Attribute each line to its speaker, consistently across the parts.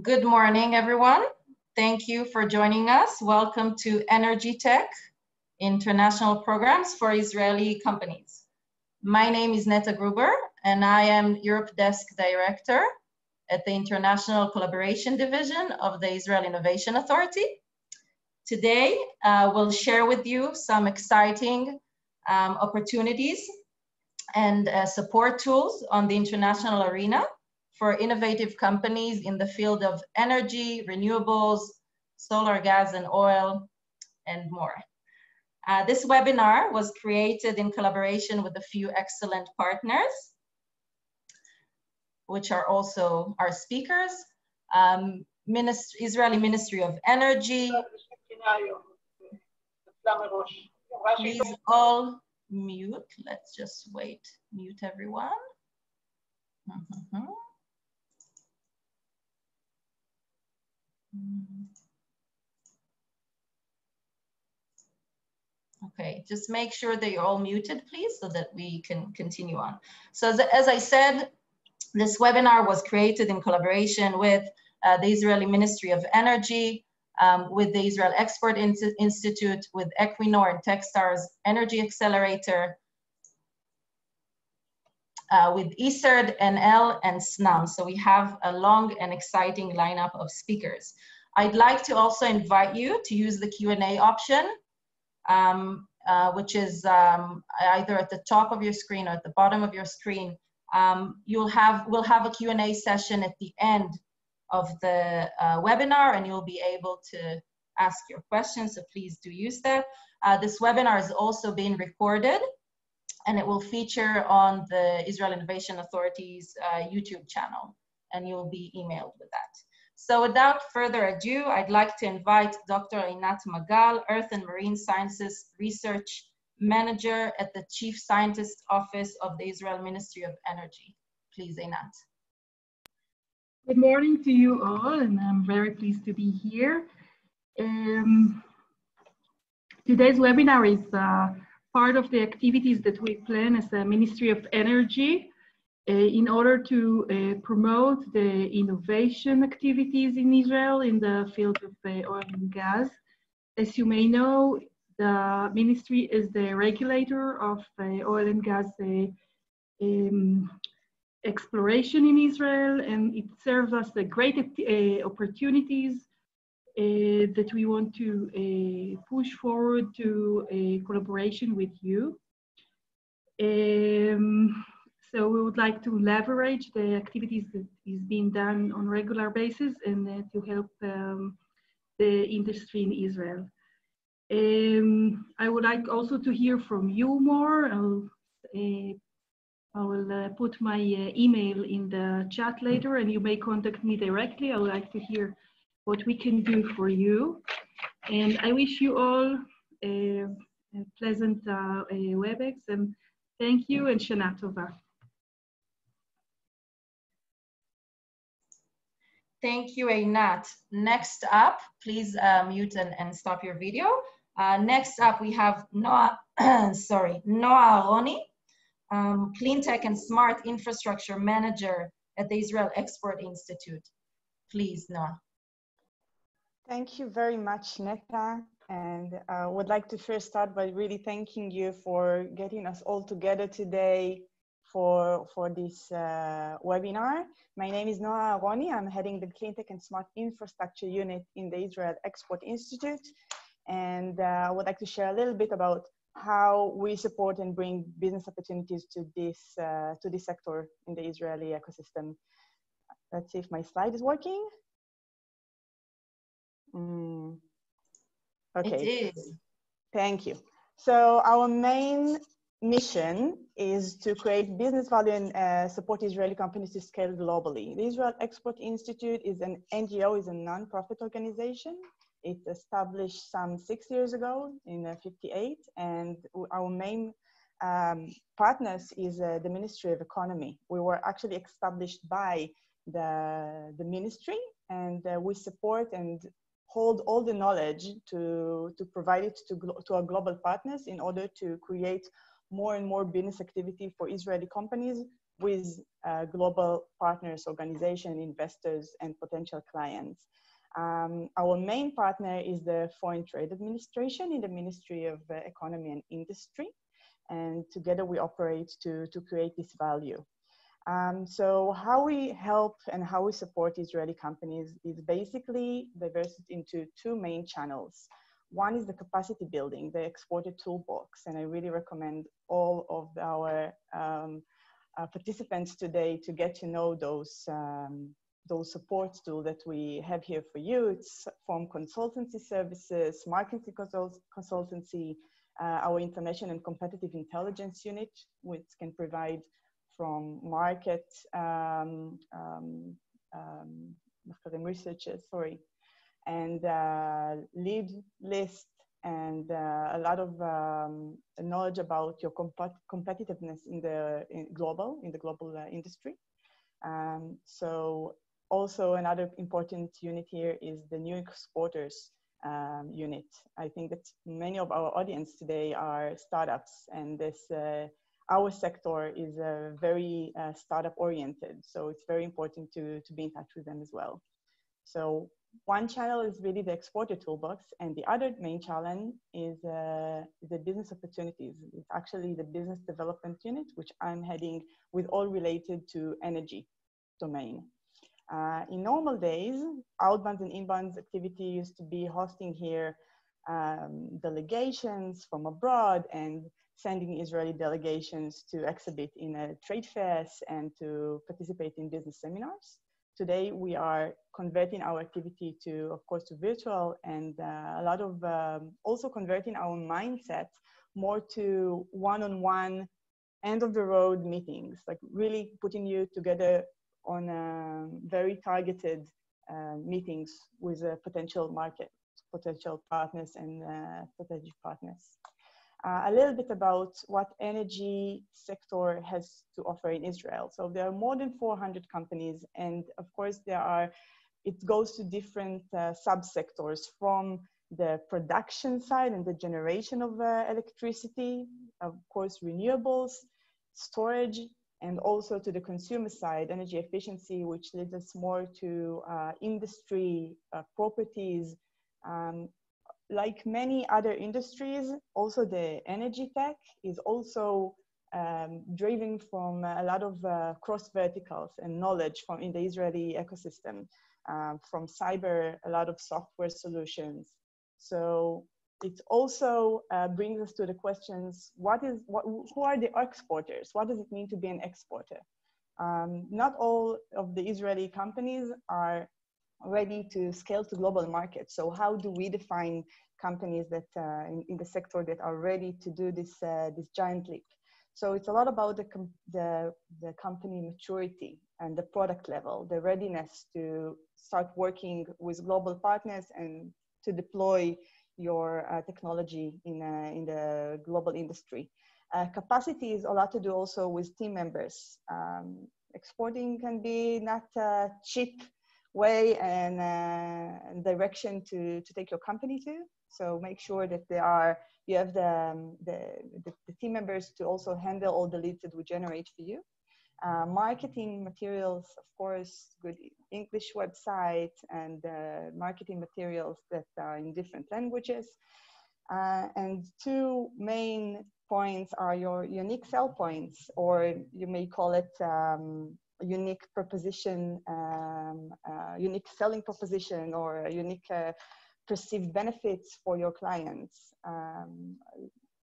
Speaker 1: Good morning, everyone. Thank you for joining us. Welcome to Energy Tech, International Programs for Israeli Companies. My name is Neta Gruber, and I am Europe Desk Director at the International Collaboration Division of the Israel Innovation Authority. Today, we'll share with you some exciting opportunities and support tools on the international arena for innovative companies in the field of energy, renewables, solar, gas, and oil, and more. This webinar was created in collaboration with a few excellent partners, which are also our speakers, Israeli Ministry of Energy. Please all mute. Let's just wait. Mute everyone. Okay, just make sure that you're all muted, please, so that we can continue on. So as I said, this webinar was created in collaboration with the Israeli Ministry of Energy, with the Israel Export Institute, with Equinor Techstars Energy Accelerator, with ESERD, ENEL, and ו-Snam. So we have a long and exciting lineup of speakers. I'd like to also invite you to use the Q&A option, which is either at the top of your screen or at the bottom of your screen. We'll have a Q&A session at the end of the webinar, and you'll be able to ask your questions, so please do use that. This webinar is also being recorded, and it will feature on the Israel Innovation Authority's YouTube channel, and you'll be emailed with that. So without further ado, I'd like to invite Dr. Einat Magal, Earth and Marine Sciences Research Manager at the Chief Scientist Office of the Israel Ministry of Energy. Please, Einat.
Speaker 2: Good morning to you all, and I'm very pleased to be here. Today's webinar is part of the activities that we plan as the Ministry of Energy in order to promote the innovation activities in Israel in the field of oil and gas. As you may know, the ministry is the regulator of oil and gas exploration in Israel, and it serves us the great opportunities that we want to push forward to a collaboration with you. So we would like to leverage the activities that is being done on a regular basis and to help the industry in Israel. I would like also to hear from you more. I will put my email in the chat later, and you may contact me directly. I would like to hear what we can do for you. And I wish you all a pleasant WebEx, and thank you, and Shana Tova.
Speaker 1: Thank you, Einat. Next up, please mute and stop your video. Next up, we have Noah Aroni, Clean Tech and Smart Infrastructure Manager at the Israel Export Institute. Please, Noah.
Speaker 3: Thank you very much, Neta. And I would like to first start by really thanking you for getting us all together today for this webinar. My name is Noah Aroni. I'm heading the Clean Tech and Smart Infrastructure Unit in the Israel Export Institute. And I would like to share a little bit about how we support and bring business opportunities to this sector in the Israeli ecosystem. Let's see if my slide is working. Okay.
Speaker 1: It is.
Speaker 3: Thank you. So our main mission is to create business value and support Israeli companies to scale globally. The Israel Export Institute is an NGO, is a non-profit organization. It established some 6 years ago in '58, and our main partners is the Ministry of Economy. We were actually established by the ministry, and we support and hold all the knowledge to provide it to our global partners in order to create more and more business activity for Israeli companies with global partners, organizations, investors, and potential clients. Our main partner is the Foreign Trade Administration in the Ministry of Economy and Industry. And together we operate to create this value. So how we help and how we support Israeli companies is basically diversified into two main channels. One is the capacity building, the exporter toolbox, and I really recommend all of our participants today to get to know those support tools that we have here for you. It's from consultancy services, marketing consultancy, our international and competitive intelligence unit, which can provide from market researchers, and lead list, and a lot of knowledge about your competitiveness in the global industry. So also another important unit here is the new exporters unit. I think that many of our audience today are startups, and this our sector is very startup oriented. So it's very important to be in touch with them as well. So one channel is really the exporter toolbox, and the other main challenge is the business opportunities. It's actually the business development unit, which I'm heading, with all related to energy domain. In normal days, outbound and inbound activity used to be hosting here delegations from abroad and sending Israeli delegations to exhibit in a trade fairs and to participate in business seminars. Today, we are converting our activity to, of course, to virtual, and a lot of also converting our mindset more to one-on-one, end-of-the-road meetings, like really putting you together on very targeted meetings with potential market, potential partners, and strategic partners. A little bit about what energy sector has to offer in Israel. So there are more than 400 companies, and of course it goes to different subsectors, from the production side and the generation of electricity, of course renewables, storage, and also to the consumer side, energy efficiency, which leads us more to industry, properties. Like many other industries, also the energy tech is also driven from a lot of cross verticals and knowledge from in the Israeli ecosystem, from cyber, a lot of software solutions. So it also brings us to the questions, who are the exporters? What does it mean to be an exporter? Not all of the Israeli companies are ready to scale to global markets. So how do we define companies that in the sector that are ready to do this giant leap? So it's a lot about the company maturity and the product level, the readiness to start working with global partners and to deploy your technology in the global industry. Capacity is a lot to do also with team members. Exporting can be not a cheap way and direction to take your company to. So make sure that you have the team members to also handle all the leads that we generate for you. Marketing materials, of course, good English website and marketing materials that are in different languages. And two main points are your unique sell points, or you may call it unique proposition, unique selling proposition, or unique perceived benefits for your clients.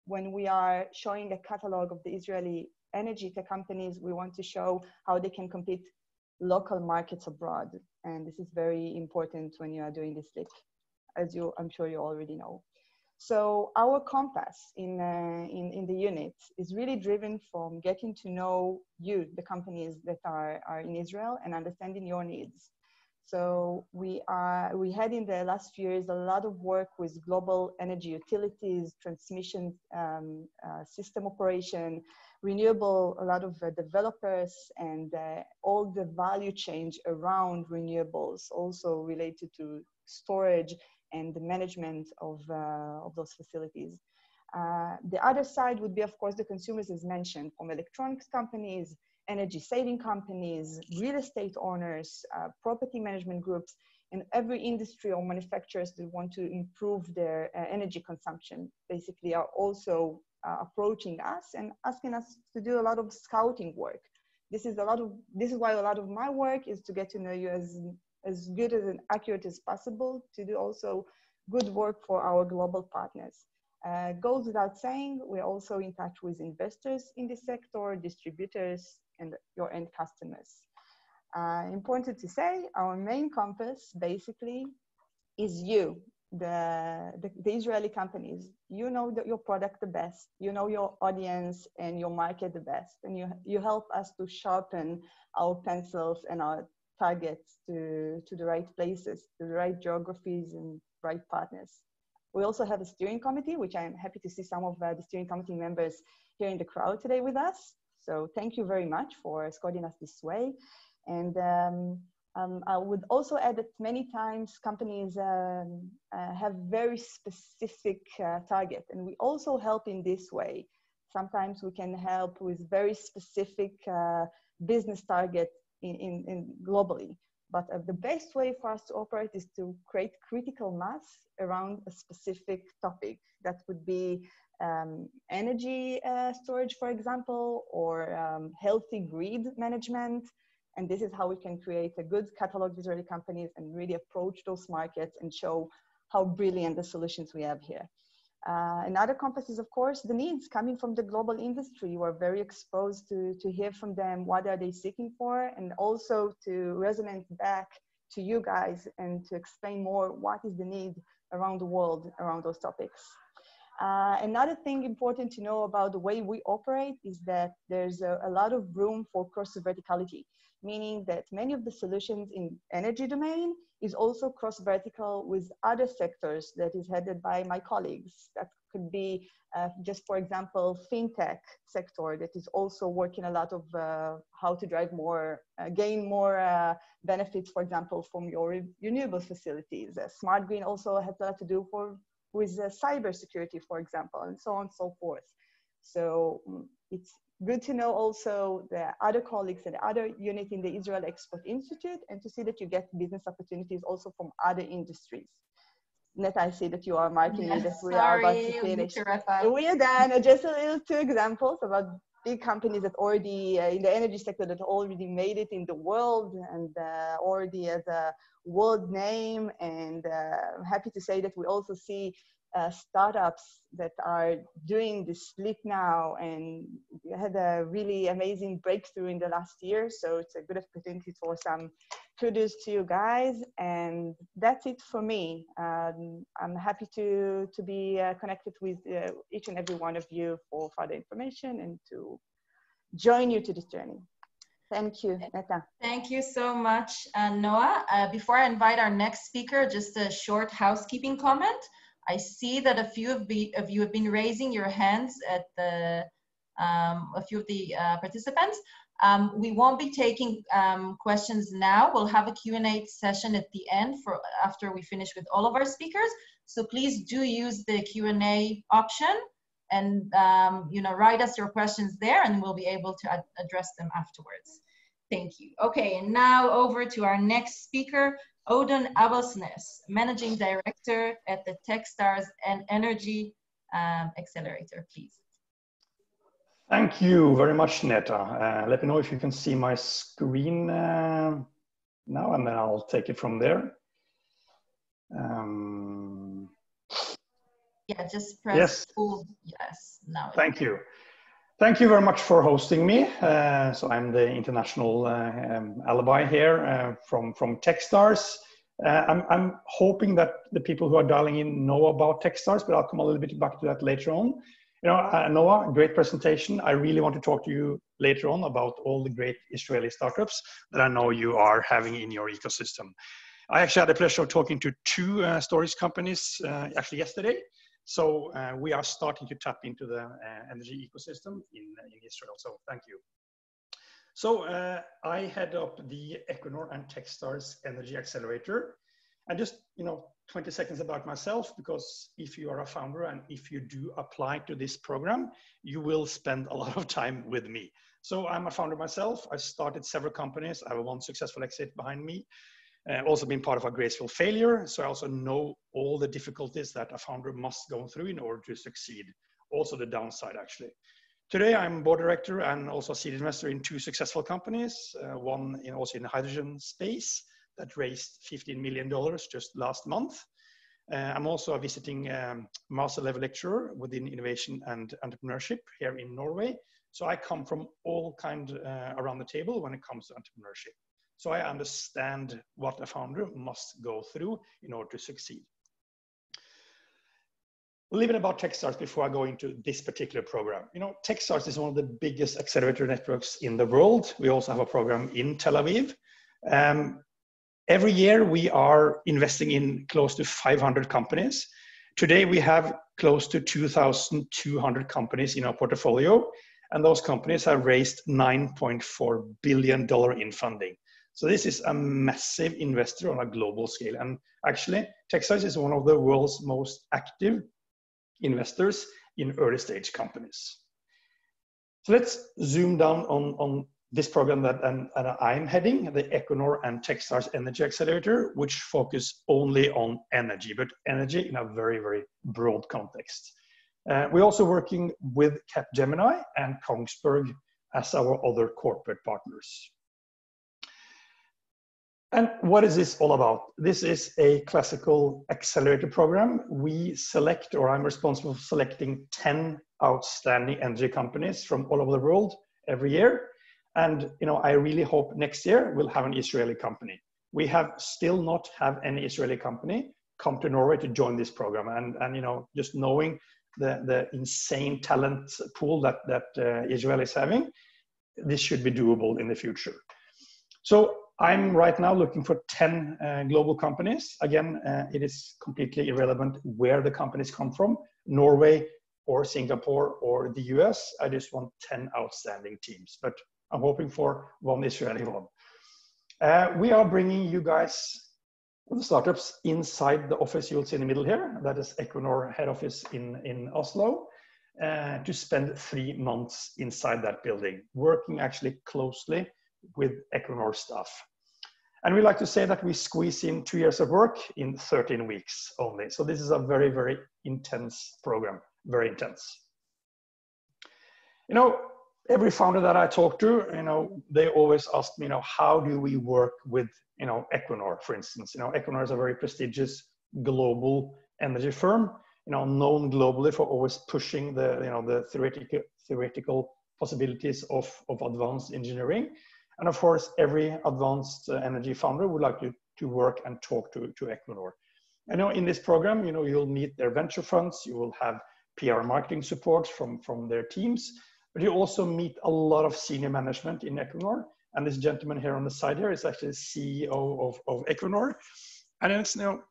Speaker 3: When we are showing a catalog of the Israeli energy tech companies, we want to show how they can compete local markets abroad. And this is very important when you are doing this leap, as I'm sure you already know. So our compass in the unit is really driven from getting to know you, the companies that are in Israel, and understanding your needs. So we had in the last few years a lot of work with global energy utilities, transmission system operation, renewable, a lot of developers, and all the value chain around renewables, also related to storage and the management of those facilities. The other side would be, of course, the consumers, as mentioned, from electronics companies, energy saving companies, real estate owners, property management groups, and every industry or manufacturers that want to improve their energy consumption basically are also approaching us and asking us to do a lot of scouting work. This is why a lot of my work is to get to know you as good and accurate as possible, to do also good work for our global partners. Goes without saying, we're also in touch with investors in the sector, distributors, and your end customers. Important to say, our main compass basically is you, the Israeli companies. You know your product the best, you know your audience and your market the best, and you help us to sharpen our pencils and our targets to the right places, to the right geographies and right partners. We also have a steering committee, which I'm happy to see some of the steering committee members here in the crowd today with us. So thank you very much for escorting us this way. And I would also add that many times companies have very specific target, and we also help in this way. Sometimes we can help with very specific business target in globally. But the best way for us to operate is to create critical mass around a specific topic. That would be energy storage, for example, or healthy grid management. And this is how we can create a good catalog of Israeli companies and really approach those markets and show how brilliant the solutions we have here. Another compass is, of course, the needs coming from the global industry. You are very exposed to hear from them, what are they seeking for, and also to resonate back to you guys and to explain more what is the need around the world around those topics. Another thing important to know about the way we operate is that there's a lot of room for cross-verticality, meaning that many of the solutions in energy domain is also cross-vertical with other sectors that is headed by my colleagues. That could be just, for example, fintech sector that is also working a lot of how to drive more, gain more benefits, for example, from your renewable facilities. Smart green also has a lot to do with cybersecurity, for example, and so on and so forth. So it's good to know also the other colleagues and the other unit in the Israel Export Institute, and to see that you get business opportunities also from other industries. Neta, I see that you are marking me that we are about to finish. We are done. Just a little two examples about big companies that already in the energy sector that already made it in the world and already as a world name. And I'm happy to say that we also see startups that are doing this leap now and had a really amazing breakthrough in the last year. So it's a good opportunity for some kudos to you guys. And that's it for me. I'm happy to be connected with each and every one of you for further information and to join you to this journey. Thank you, Neta.
Speaker 1: Thank you so much, Noah. Before I invite our next speaker, just a short housekeeping comment. I see that a few of you have been raising your hands at a few of the participants. We won't be taking questions now. We'll have a Q&A session at the end after we finish with all of our speakers. So please do use the Q&A option and write us your questions there, and we'll be able to address them afterwards. Thank you. Okay, and now over to our next speaker, Odin Abelsnes, Managing Director at the Techstars and Energy Accelerator, please.
Speaker 4: Thank you very much, Neta. Let me know if you can see my screen now, and then I'll take it from there.
Speaker 1: Yeah, just press
Speaker 4: yes.
Speaker 1: Full. Yes, now.
Speaker 4: Thank you. Thank you very much for hosting me. So I'm the international alibi here from Techstars. I'm hoping that the people who are dialing in know about Techstars, but I'll come a little bit back to that later on. Noah, great presentation. I really want to talk to you later on about all the great Israeli startups that I know you are having in your ecosystem. I actually had the pleasure of talking to two storage companies actually yesterday. So we are starting to tap into the energy ecosystem in Israel. So thank you. So I head up the Equinor and Techstars Energy Accelerator. And just 20 seconds about myself, because if you are a founder and if you do apply to this program, you will spend a lot of time with me. So I'm a founder myself. I started several companies. I have one successful exit behind me. I've also been part of a graceful failure. So I also know all the difficulties that a founder must go through in order to succeed. Also the downside, actually. Today, I'm board director and also seed investor in 2 successful companies. One also in the hydrogen space that raised $15 million just last month. I'm also a visiting master level lecturer within innovation and entrepreneurship here in Norway. So I come from all kinds around the table when it comes to entrepreneurship. So I understand what a founder must go through in order to succeed. A little bit about Techstars before I go into this particular program. You know, Techstars is one of the biggest accelerator networks in the world. We also have a program in Tel Aviv. Every year we are investing in close to 500 companies. Today we have close to 2,200 companies in our portfolio, and those companies have raised $9.4 billion in funding. So this is a massive investor on a global scale. And actually, Techstars is one of the world's most active investors in early stage companies. So let's zoom down on this program that I'm heading, the Equinor and Techstars Energy Accelerator, which focus only on energy, but energy in a very, very broad context. We're also working with Capgemini and Kongsberg as our other corporate partners. And what is this all about? This is a classical accelerator program. We select, or I'm responsible for selecting 10 outstanding energy companies from all over the world every year. And you know, I really hope next year we'll have an Israeli company. We have still not have any Israeli company come to Norway to join this program. And you know, just knowing the insane talent pool that Israel is having, this should be doable in the future. So I'm right now looking for 10 global companies. Again, it is completely irrelevant where the companies come from, Norway or Singapore or the US. I just want 10 outstanding teams, but I'm hoping for one Israeli one. We are bringing you guys, the startups, inside the office you'll see in the middle here. That is Equinor head office in Oslo, to spend 3 months inside that building, working actually closely with Equinor staff. And we like to say that we squeeze in 2 years of work in 13 weeks only. So this is a very, very intense program, very intense. You know, every founder that I talk to, you know, they always ask me, you know, how do we work with, you know, Equinor, for instance. You know, Equinor is a very prestigious global energy firm, you know, known globally for always pushing the, you know, the theoretical possibilities of advanced engineering. And of course, every advanced energy founder would like to work and talk to Equinor. I know in this program, you know, you'll meet their venture funds, you will have PR marketing support from their teams, but you also meet a lot of senior management in Equinor. And this gentleman here on the side here is actually the CEO of Equinor. And it's, you know,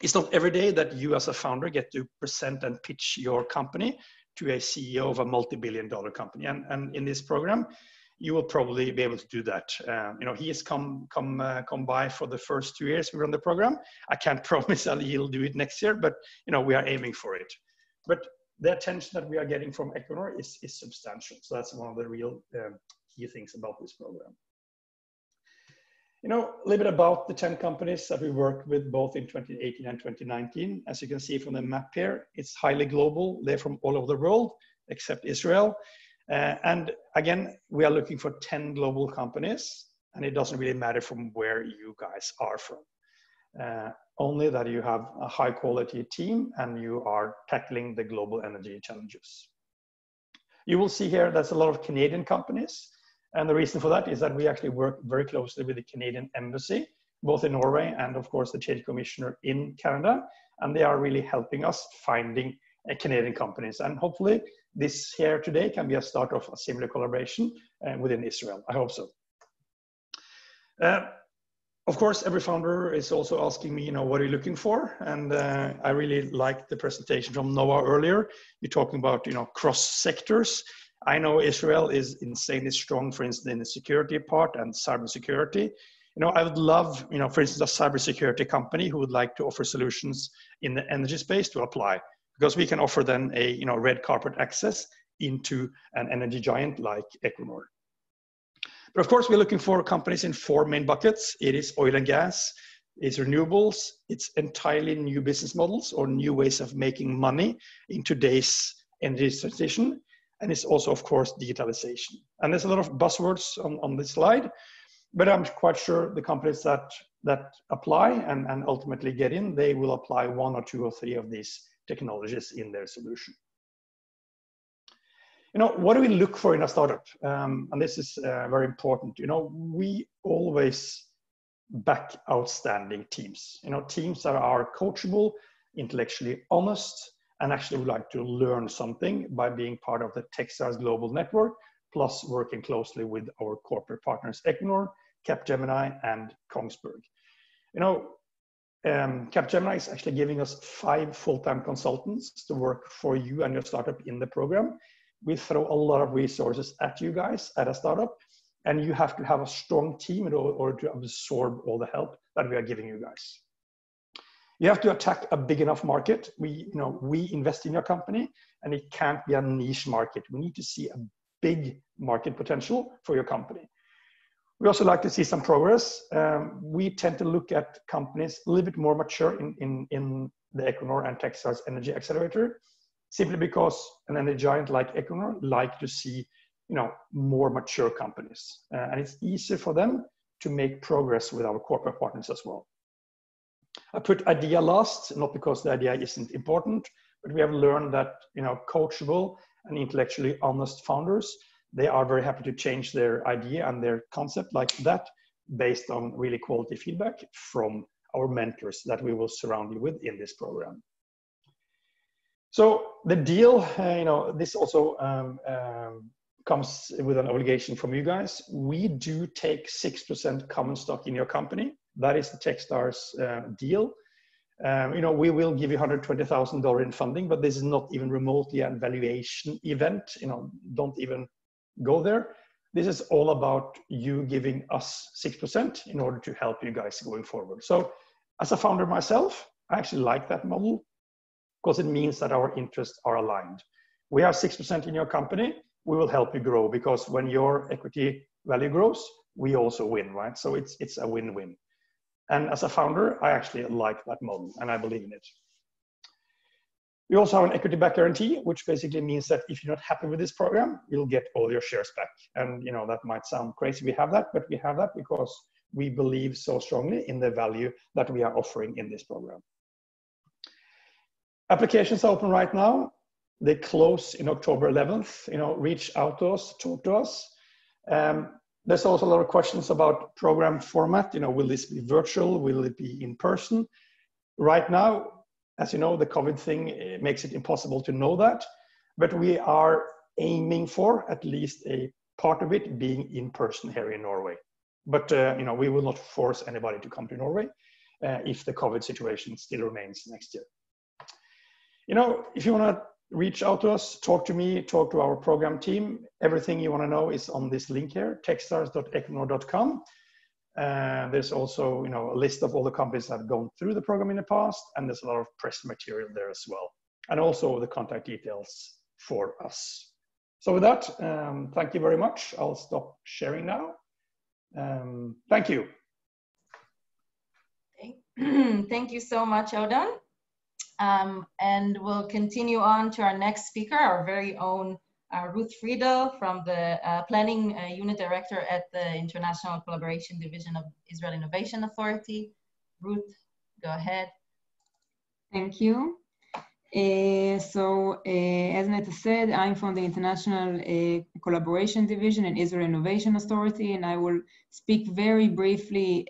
Speaker 4: it's not every day that you as a founder get to present and pitch your company to a CEO of a multi-billion-dollar company. And in this program, you will probably be able to do that. You know, he has come by for the first 2 years we run the program. I can't promise that he'll do it next year, but you know, we are aiming for it. But the attention that we are getting from Equinor is substantial. So that's one of the real key things about this program. You know, a little bit about the 10 companies that we worked with both in 2018 and 2019. As you can see from the map here, it's highly global. They're from all over the world, except Israel. And again, we are looking for 10 global companies, and it doesn't really matter from where you guys are from. Only that you have a high quality team and you are tackling the global energy challenges. You will see here there's a lot of Canadian companies. And the reason for that is that we actually work very closely with the Canadian embassy, both in Norway and of course the Trade Commissioner in Canada. And they are really helping us finding Canadian companies. And hopefully this here today can be a start of a similar collaboration within Israel. I hope so. Of course, every founder is also asking me, you know, what are you looking for? And I really liked the presentation from Noah earlier. You're talking about, you know, cross sectors. I know Israel is insanely strong, for instance, in the security part and cybersecurity. You know, I would love, you know, for instance, a cybersecurity company who would like to offer solutions in the energy space to apply, because we can offer them a, you know, red carpet access into an energy giant like Equinor. But of course, we're looking for companies in 4 main buckets. It is oil and gas, it's renewables, it's entirely new business models or new ways of making money in today's energy transition. And it's also, of course, digitalization. And there's a lot of buzzwords on this slide, but I'm quite sure the companies that apply and ultimately get in, they will apply 1 or 2 or 3 of these technologies in their solution. You know, what do we look for in a startup? And this is very important. You know, we always back outstanding teams. You know, teams that are coachable, intellectually honest, and actually would like to learn something by being part of the Techstars global network, plus working closely with our corporate partners, Equinor, Capgemini, and Kongsberg. You know, Capgemini is actually giving us 5 full-time consultants to work for you and your startup in the program. We throw a lot of resources at you guys at a startup, and you have to have a strong team in order to absorb all the help that we are giving you guys. You have to attack a big enough market. We invest in your company, and it can't be a niche market. We need to see a big market potential for your company. We also like to see some progress. We tend to look at companies a little bit more mature in the Equinor and Techstars Energy Accelerator, simply because an energy giant like Equinor like to see, you know, more mature companies. And it's easier for them to make progress with our corporate partners as well. I put idea last, not because the idea isn't important, but we have learned that, you know, coachable and intellectually honest founders, they are very happy to change their idea and their concept like that based on really quality feedback from our mentors that we will surround you with in this program. So the deal, you know, this also comes with an obligation from you guys. We do take 6% common stock in your company. That is the Techstars deal. You know, we will give you $120,000 in funding, but this is not even remotely a valuation event. You know, don't even go there. This is all about you giving us 6% in order to help you guys going forward. So as a founder myself, I actually like that model because it means that our interests are aligned. We have 6% in your company. We will help you grow, because when your equity value grows, we also win, right? So it's a win-win. And as a founder, I actually like that model and I believe in it. We also have an equity back guarantee, which basically means that if you're not happy with this program, you'll get all your shares back. And you know, that might sound crazy we have that, but we have that because we believe so strongly in the value that we are offering in this program. Applications are open right now. They close in October 11th. You know, reach out to us, talk to us. There's also a lot of questions about program format. You know, will this be virtual? Will it be in person? Right now, as you know, the COVID thing makes it impossible to know that, but we are aiming for at least a part of it being in person here in Norway. But you know, we will not force anybody to come to Norway if the COVID situation still remains next year. You know, if you want to reach out to us, talk to me, talk to our program team. Everything you want to know is on this link here, techstars.equinor.com. There's also, you know, a list of all the companies that have gone through the program in the past, and there's a lot of press material there as well, and also the contact details for us. So with that, thank you very much. I'll stop sharing now. Thank you.
Speaker 1: Thank you so much, Odin. And we'll continue on to our next speaker, our very own Ruth Friedel from the Planning Unit Director at the International Collaboration Division of Israel Innovation Authority. Ruth, go ahead.
Speaker 5: Thank you. As Neta said, I'm from the International Collaboration Division in Israel Innovation Authority, and I will speak very briefly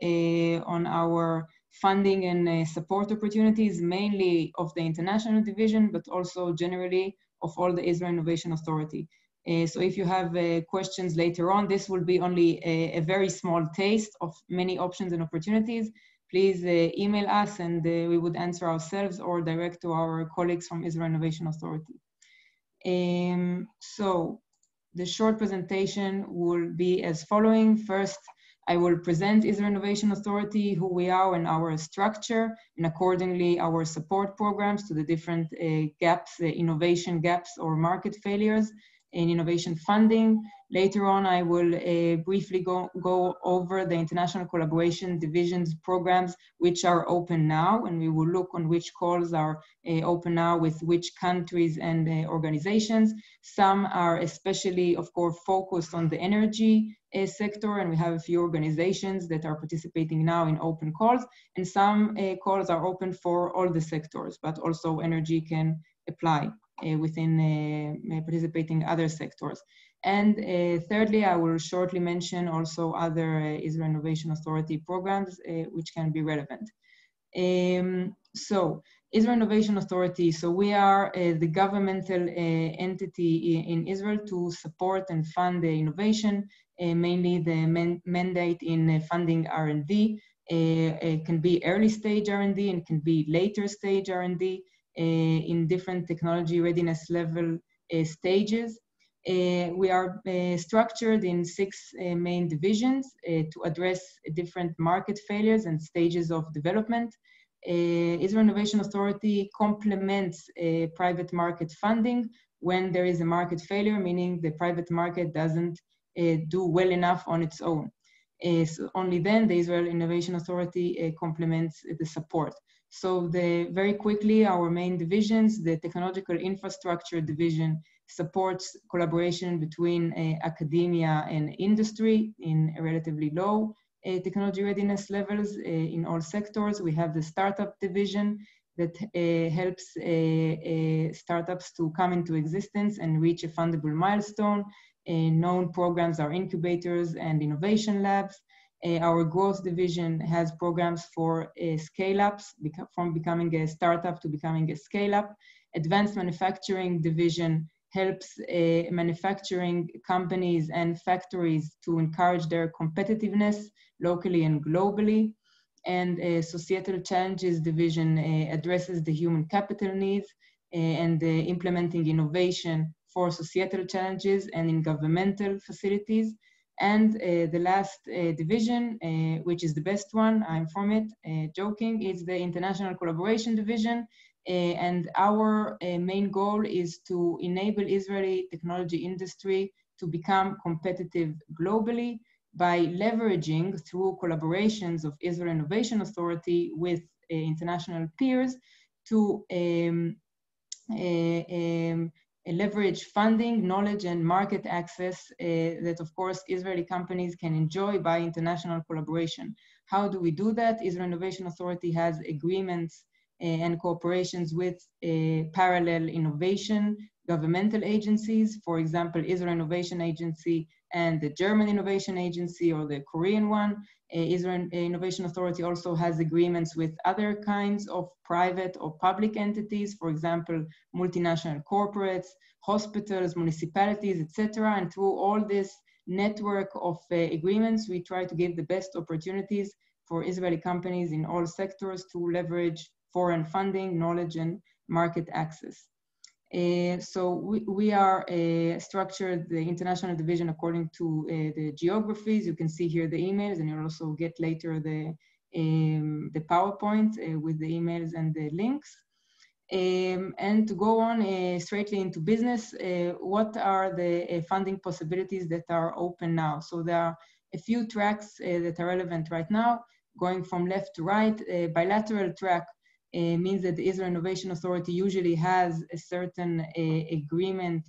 Speaker 5: on our funding and support opportunities, mainly of the international division, but also generally of all the Israel Innovation Authority. So if you have questions later on, this will be only a very small taste of many options and opportunities. Please email us and we would answer ourselves or direct to our colleagues from Israel Innovation Authority. So the short presentation will be as following. First, I will present Israel Innovation Authority, who we are and our structure, and accordingly our support programs to the different gaps, innovation gaps or market failures in innovation funding. Later on, I will briefly go over the international collaboration divisions programs which are open now, and we will look on which calls are open now with which countries and organizations. Some are especially, of course, focused on the energy sector, and we have a few organizations that are participating now in open calls, and some calls are open for all the sectors, but also energy can apply within participating other sectors. And thirdly, I will shortly mention also other Israel Innovation Authority programs which can be relevant. So Israel Innovation Authority, so we are the governmental entity in Israel to support and fund the innovation, mainly the mandate in funding R&D. It can be early stage R&D and can be later stage R&D in different technology readiness level stages. We are structured in 6 main divisions to address different market failures and stages of development. Israel Innovation Authority complements private market funding when there is a market failure, meaning the private market doesn't do well enough on its own. So only then the Israel Innovation Authority complements the support. So very quickly, our main divisions, the Technological Infrastructure Division supports collaboration between academia and industry in a relatively low technology readiness levels in all sectors. We have the Startup Division that helps startups to come into existence and reach a fundable milestone. Known programs are incubators and innovation labs. Our Growth Division has programs for scale-ups, from becoming a startup to becoming a scale-up. Advanced Manufacturing Division helps manufacturing companies and factories to encourage their competitiveness locally and globally. And Societal Challenges Division addresses the human capital needs and implementing innovation for societal challenges and in governmental facilities. And the last division, which is the best one, I'm from it, joking, is the International Collaboration Division. And our main goal is to enable Israeli technology industry to become competitive globally by leveraging through collaborations of Israel Innovation Authority with international peers to leverage funding, knowledge, and market access that, of course, Israeli companies can enjoy by international collaboration. How do we do that? Israel Innovation Authority has agreements and cooperations with parallel innovation governmental agencies, for example, Israel Innovation Agency and the German Innovation Agency or the Korean one. Israel Innovation Authority also has agreements with other kinds of private or public entities, for example, multinational corporates, hospitals, municipalities, etc. And through all this network of agreements, we try to give the best opportunities for Israeli companies in all sectors to leverage foreign funding, knowledge, and market access. So we are structured the international division according to the geographies. You can see here the emails, and you'll also get later the PowerPoint with the emails and the links. And to go on straightly into business, what are the funding possibilities that are open now? So there are a few tracks that are relevant right now, going from left to right. Bilateral track means that the Israel Innovation Authority usually has a certain agreement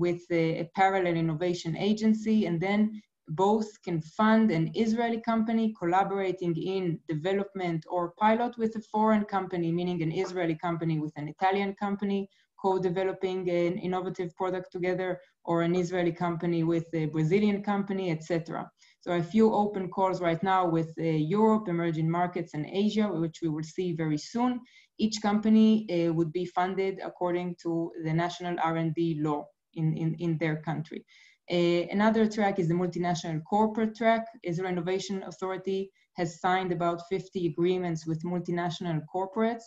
Speaker 5: with a parallel innovation agency, and then both can fund an Israeli company collaborating in development or pilot with a foreign company, meaning an Israeli company with an Italian company, co-developing an innovative product together, or an Israeli company with a Brazilian company, etc. So a few open calls right now with Europe, emerging markets, and Asia, which we will see very soon. Each company would be funded according to the national R&D law in their country. Another track is the multinational corporate track. Israel Innovation Authority has signed about 50 agreements with multinational corporates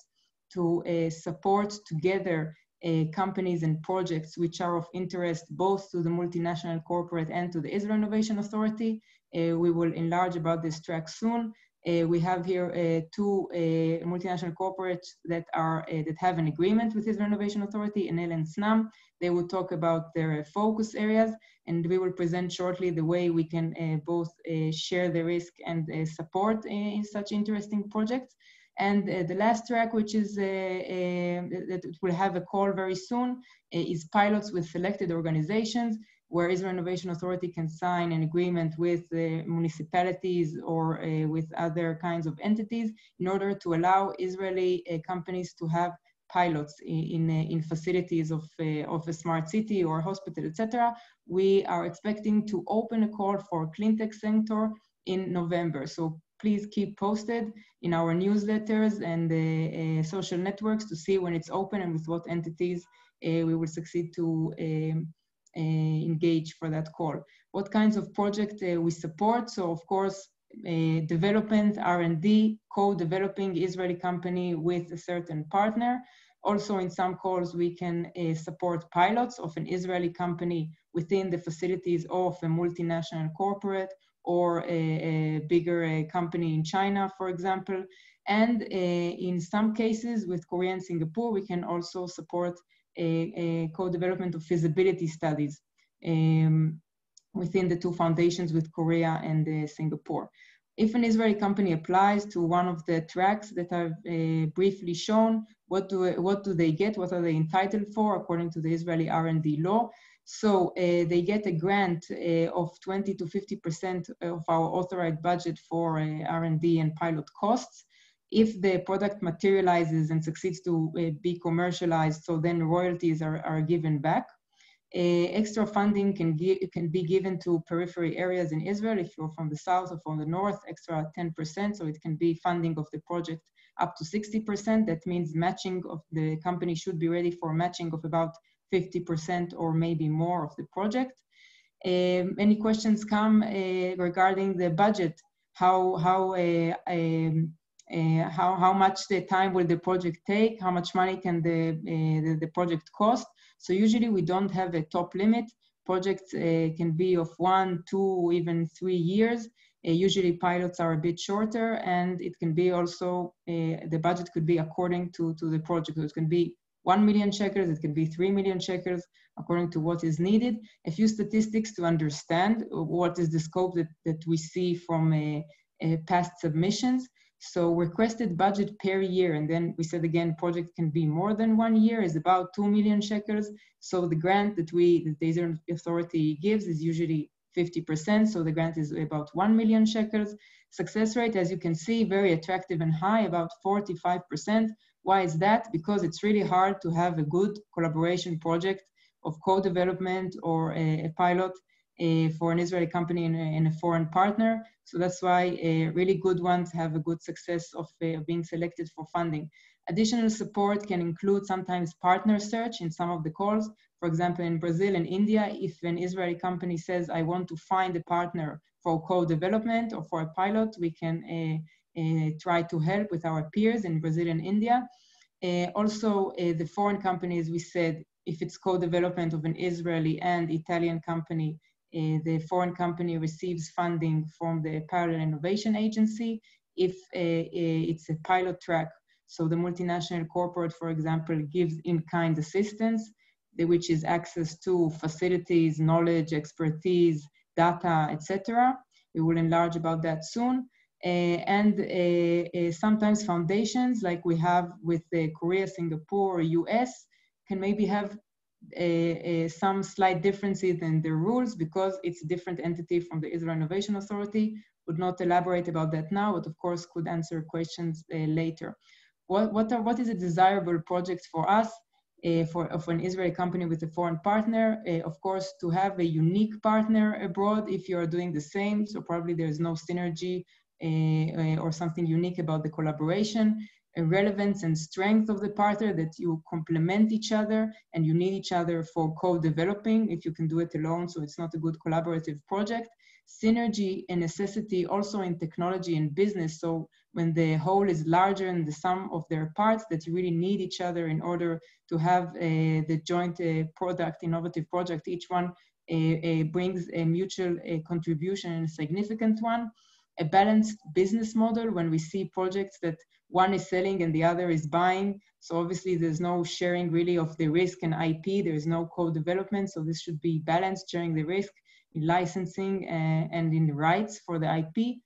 Speaker 5: to support together companies and projects which are of interest both to the multinational corporate and to the Israel Innovation Authority. We will enlarge about this track soon. We have here two multinational corporates that have an agreement with Israel Innovation Authority, ENEL and ו-Snam. They will talk about their focus areas, and we will present shortly the way we can both share the risk and support in such interesting projects. And the last track, which is that will have a call very soon, is pilots with selected organizations, where Israel Innovation Authority can sign an agreement with municipalities or with other kinds of entities in order to allow Israeli companies to have pilots in facilities of a smart city or hospital, etc. We are expecting to open a call for clean tech sector in November. So please keep posted in our newsletters and social networks to see when it's open and with what entities we will succeed to engage for that call. What kinds of projects we support? So of course, development, R&D, co-developing Israeli company with a certain partner. Also in some calls, we can support pilots of an Israeli company within the facilities of a multinational corporate or a bigger company in China, for example. And in some cases with Korea and Singapore, we can also support a co-development of feasibility studies within the two foundations with Korea and Singapore. If an Israeli company applies to one of the tracks that I've briefly shown, what do they get? What are they entitled for according to the Israeli R&D law? So they get a grant of 20 to 50% of our authorized budget for R&D and pilot costs. If the product materializes and succeeds to be commercialized, so then royalties are given back. Extra funding can be given to periphery areas in Israel. If you're from the south or from the north, extra 10%. So it can be funding of the project up to 60%. That means matching of the company should be ready for matching of about 50% or maybe more of the project. Any questions come regarding the budget? How much the time will the project take? How much money can the project cost? So usually we don't have a top limit. Projects can be of 1, 2, even 3 years. Usually pilots are a bit shorter, and it can be also, the budget could be according to the project. So it can be 1 million shekels, it can be 3 million shekels, according to what is needed. A few statistics to understand what is the scope that we see from past submissions. So requested budget per year, and then we said again, project can be more than 1 year, is about 2 million shekels. So the grant that the Israel Authority gives is usually 50%. So the grant is about 1 million shekels. Success rate, as you can see, very attractive and high, about 45%. Why is that? Because it's really hard to have a good collaboration project of co-development or a pilot for an Israeli company and a foreign partner. So that's why really good ones have a good success of being selected for funding. Additional support can include sometimes partner search in some of the calls. For example, in Brazil and India, if an Israeli company says, I want to find a partner for co-development or for a pilot, we can try to help with our peers in Brazil and India. Also, the foreign companies, we said, if it's co-development of an Israeli and Italian company, the foreign company receives funding from the Parallel Innovation Agency. If it's a pilot track, so the multinational corporate, for example, gives in-kind assistance, which is access to facilities, knowledge, expertise, data, etc. We will enlarge about that soon. And sometimes foundations, like we have with Korea, Singapore, or US, can maybe have some slight differences in the rules because it's a different entity from the Israel Innovation Authority. Would not elaborate about that now, but of course could answer questions later. What is a desirable project for us, of an Israeli company with a foreign partner? Of course, to have a unique partner abroad if you are doing the same, so probably there's no synergy or something unique about the collaboration. Relevance and strength of the partner, that you complement each other and you need each other for co-developing if you can do it alone, so it's not a good collaborative project. Synergy and necessity also in technology and business, so when the whole is larger than the sum of their parts, that you really need each other in order to have the joint product, innovative project. Each one brings a mutual contribution and a significant one. a balanced business model when we see projects that one is selling and the other is buying. So obviously there's no sharing really of the risk and IP, there is no co-development, so this should be balanced, sharing the risk in licensing and in the rights for the IP.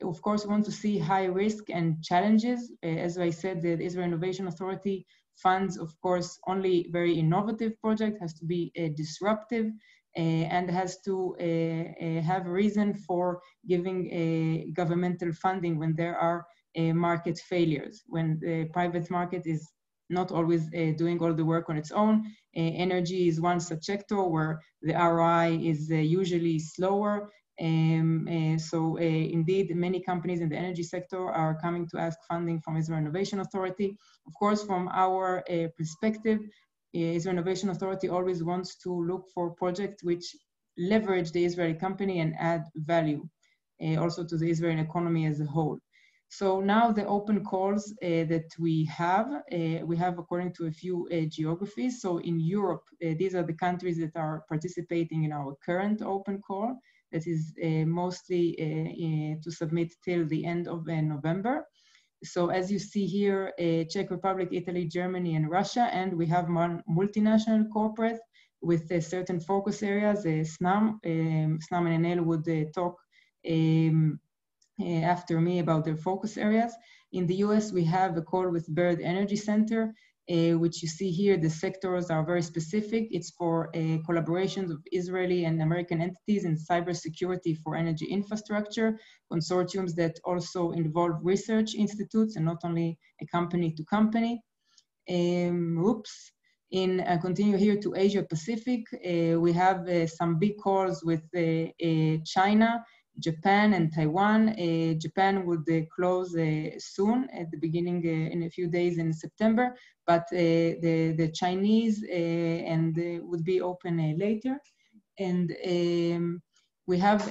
Speaker 5: Of course, we want to see high risk and challenges. As I said, the Israel Innovation Authority funds, of course, only very innovative project, has to be disruptive, and has to have a reason for giving governmental funding when there are market failures, when the private market is not always doing all the work on its own. Energy is one such sector where the ROI is usually slower. So indeed, many companies in the energy sector are coming to ask funding from Israel Innovation Authority. Of course, from our perspective, Israel Innovation Authority always wants to look for projects which leverage the Israeli company and add value also to the Israeli economy as a whole. So now the open calls that we have according to a few geographies. So in Europe, these are the countries that are participating in our current open call. That is mostly to submit till the end of November. So as you see here, Czech Republic, Italy, Germany, and Russia, and we have one multinational corporate with certain focus areas. Snam and ENEL would talk after me about their focus areas. In the US, we have a call with Bird Energy Center, which you see here, the sectors are very specific. It's for collaborations of Israeli and American entities in cybersecurity for energy infrastructure, consortiums that also involve research institutes and not only a company to company. Continue here to Asia Pacific. We have some big calls with China, Japan, and Taiwan. Japan would close soon at the beginning in a few days in September, but the Chinese would be open later. And we have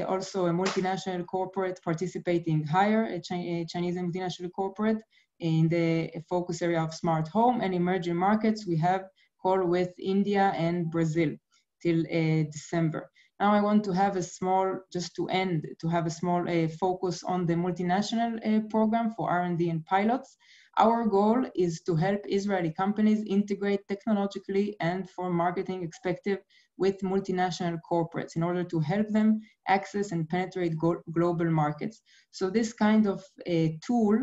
Speaker 5: also a multinational corporate participating higher, a Chinese multinational corporate in the focus area of smart home. And emerging markets, we have call with India and Brazil till December. Now I want to have a small, just to end, to have a small focus on the multinational program for R&D and pilots. Our goal is to help Israeli companies integrate technologically and for marketing perspective with multinational corporates in order to help them access and penetrate global markets. So this kind of tool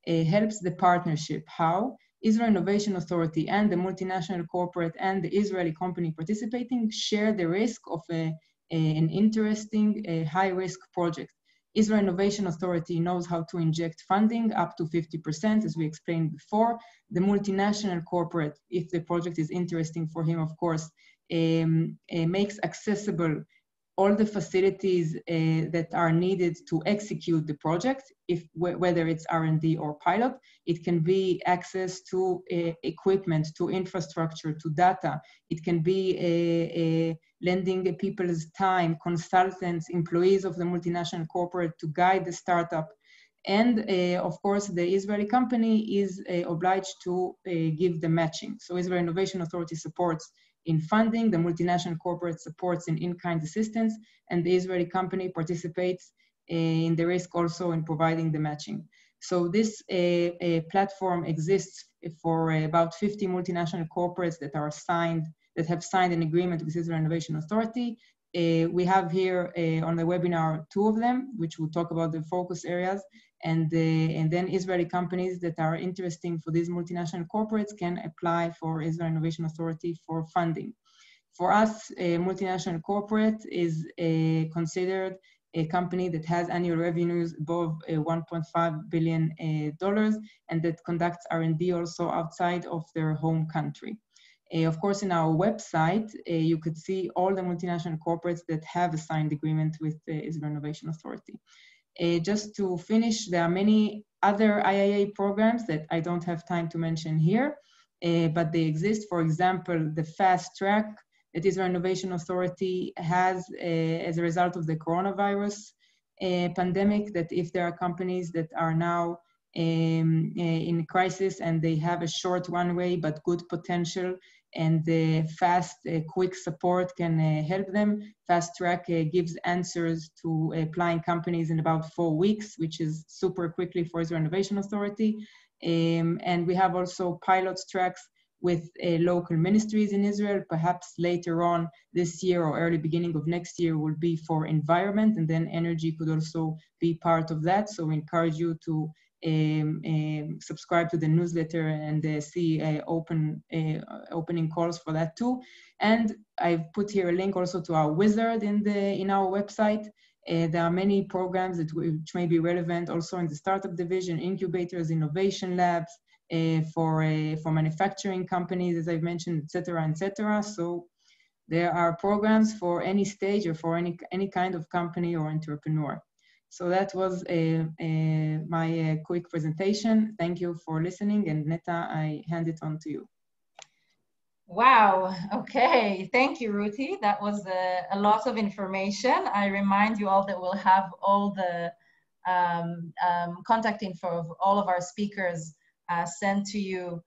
Speaker 5: helps the partnership. How? Israel Innovation Authority and the multinational corporate and the Israeli company participating share the risk of an interesting high-risk project. Israel Innovation Authority knows how to inject funding up to 50%, as we explained before. The multinational corporate, if the project is interesting for him, of course, makes accessible all the facilities that are needed to execute the project, whether it's R&D or pilot. It can be access to equipment, to infrastructure, to data. It can be lending people's time, consultants, employees of the multinational corporate to guide the startup. And of course, the Israeli company is obliged to give the matching. So Israel Innovation Authority supports in funding, the multinational corporate supports in in-kind assistance, and the Israeli company participates in the risk also in providing the matching. So this platform exists for about 50 multinational corporates that have signed an agreement with Israel Innovation Authority. We have here on the webinar 2 of them, which will talk about the focus areas, and then Israeli companies that are interesting for these multinational corporates can apply for Israel Innovation Authority for funding. For us, a multinational corporate is considered a company that has annual revenues above $1.5 billion and that conducts R&D also outside of their home country. Of course, in our website, you could see all the multinational corporates that have a signed agreement with the Israel Innovation Authority. Just to finish, there are many other IIA programs that I don't have time to mention here, but they exist. For example, the fast track that Israel Innovation Authority has as a result of the coronavirus pandemic, that if there are companies that are now in crisis and they have a short runway but good potential, and the fast, quick support can help them. Fast Track gives answers to applying companies in about 4 weeks, which is super quickly for Israel Innovation Authority. And we have also pilot tracks with local ministries in Israel. Perhaps later on this year or early beginning of next year will be for environment, and then energy could also be part of that. So we encourage you to subscribe to the newsletter and see opening calls for that too. And I've put here a link also to our wizard in our website. There are many programs which may be relevant also in the startup division, incubators, innovation labs, for manufacturing companies, as I've mentioned, et cetera, et cetera. So there are programs for any stage or for any kind of company or entrepreneur. So that was my quick presentation. Thank you for listening, and Neta, I hand it on to you.
Speaker 1: Wow, okay, thank you, Ruthie. That was a lot of information. I remind you all that we'll have all the contact info of all of our speakers sent to you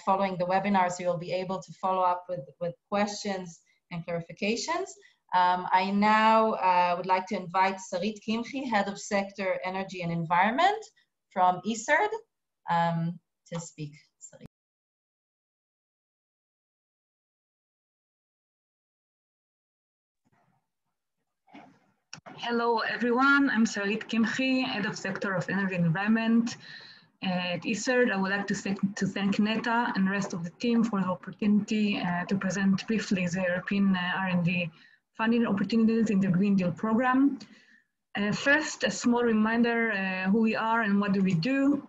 Speaker 1: following the webinar, so you'll be able to follow up with questions and clarifications. I now would like to invite Sarit Kimchi, Head of Sector Energy and Environment from ESERD, to speak. Sarit.
Speaker 6: Hello, everyone. I'm Sarit Kimchi, Head of Sector of Energy and Environment at ESERD. I would like to thank Neta and the rest of the team for the opportunity to present briefly the European R&D funding opportunities in the Green Deal program. First, a small reminder who we are and what do we do.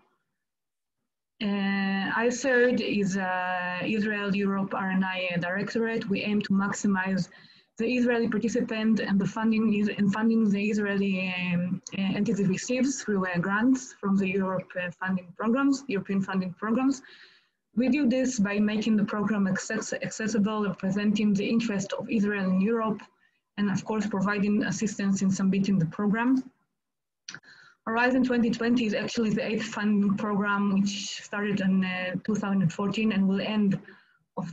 Speaker 6: ESERD is Israel-Europe R&I Directorate. We aim to maximize the Israeli participant and the funding the Israeli entity receives through grants from the European funding programs. We do this by making the program accessible, representing the interest of Israel and Europe, and of course providing assistance in submitting the program. Horizon 2020 is actually the 8th funding program, which started in 2014 and will end of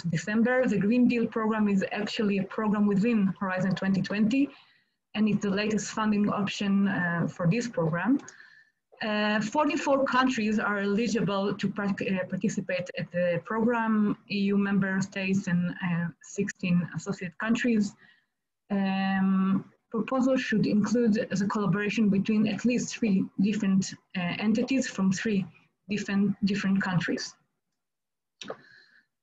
Speaker 6: December. The Green Deal program is actually a program within Horizon 2020, and it's the latest funding option for this program. 44 countries are eligible to participate at the program, EU member states and 16 associate countries. Proposals should include the collaboration between at least 3 different entities from 3 different countries.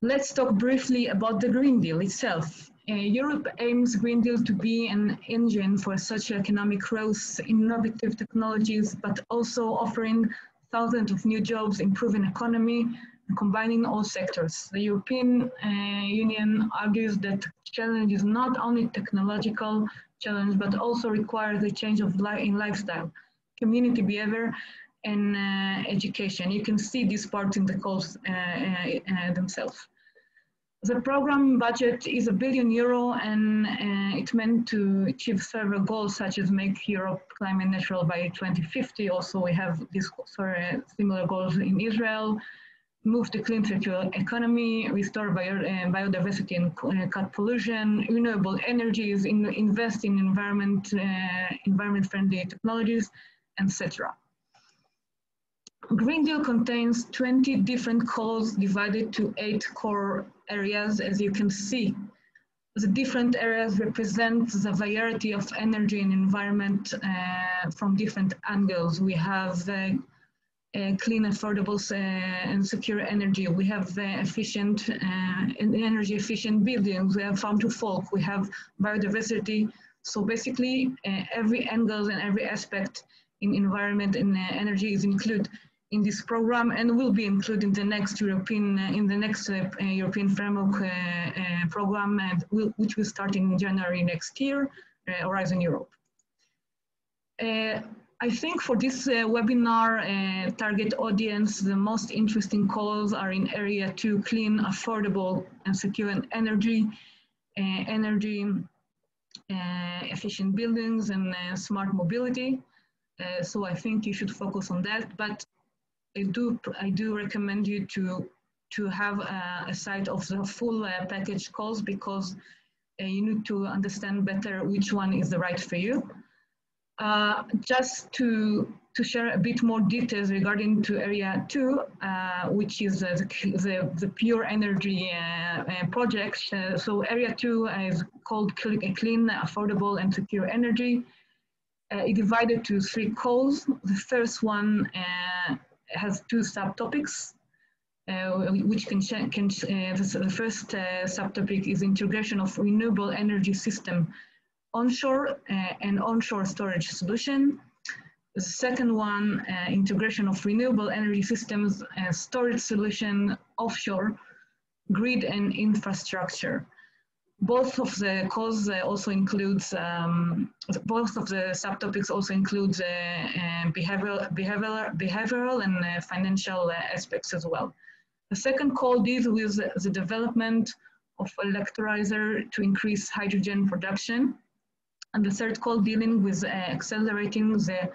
Speaker 6: Let's talk briefly about the Green Deal itself. Europe aims Green Deal to be an engine for socio-economic growth, innovative technologies, but also offering thousands of new jobs, improving economy, and combining all sectors. The European Union argues that the challenge is not only technological challenge, but also requires a change in lifestyle, community behavior, and education. You can see this part in the calls themselves. The program budget is €1 billion, and it's meant to achieve several goals, such as make Europe climate neutral by 2050. Also, we have these similar goals in Israel, move to clean circular economy, restore biodiversity and cut pollution, renewable energies, invest in environment-friendly technologies, etc. Green Deal contains 20 different calls divided to 8 core areas. As you can see, the different areas represent the variety of energy and environment from different angles. We have clean, affordable, and secure energy. We have efficient and energy efficient buildings. We have farm to fork. We have biodiversity. So basically, every angle and every aspect in environment and energy is included in this program and will be included in the next European framework program, which will start in January next year, Horizon Europe. I think for this webinar target audience, the most interesting calls are in area 2, clean, affordable, and secure energy, efficient buildings, and smart mobility. So I think you should focus on that, but I do recommend you to to have a sight of the full package calls, because you need to understand better which one is the right for you. Just to share a bit more details regarding to area 2, which is the pure energy project. So area 2 is called clean, affordable, and secure energy. It's divided to 3 calls. The first one has 2 subtopics, which the first subtopic is integration of renewable energy system onshore and onshore storage solution. The second one, integration of renewable energy systems storage solution offshore, grid and infrastructure. Both of the calls also includes, both of the subtopics also includes behavioral and financial aspects as well. The second call deals with the development of electrolyzer to increase hydrogen production. And the third call dealing with accelerating the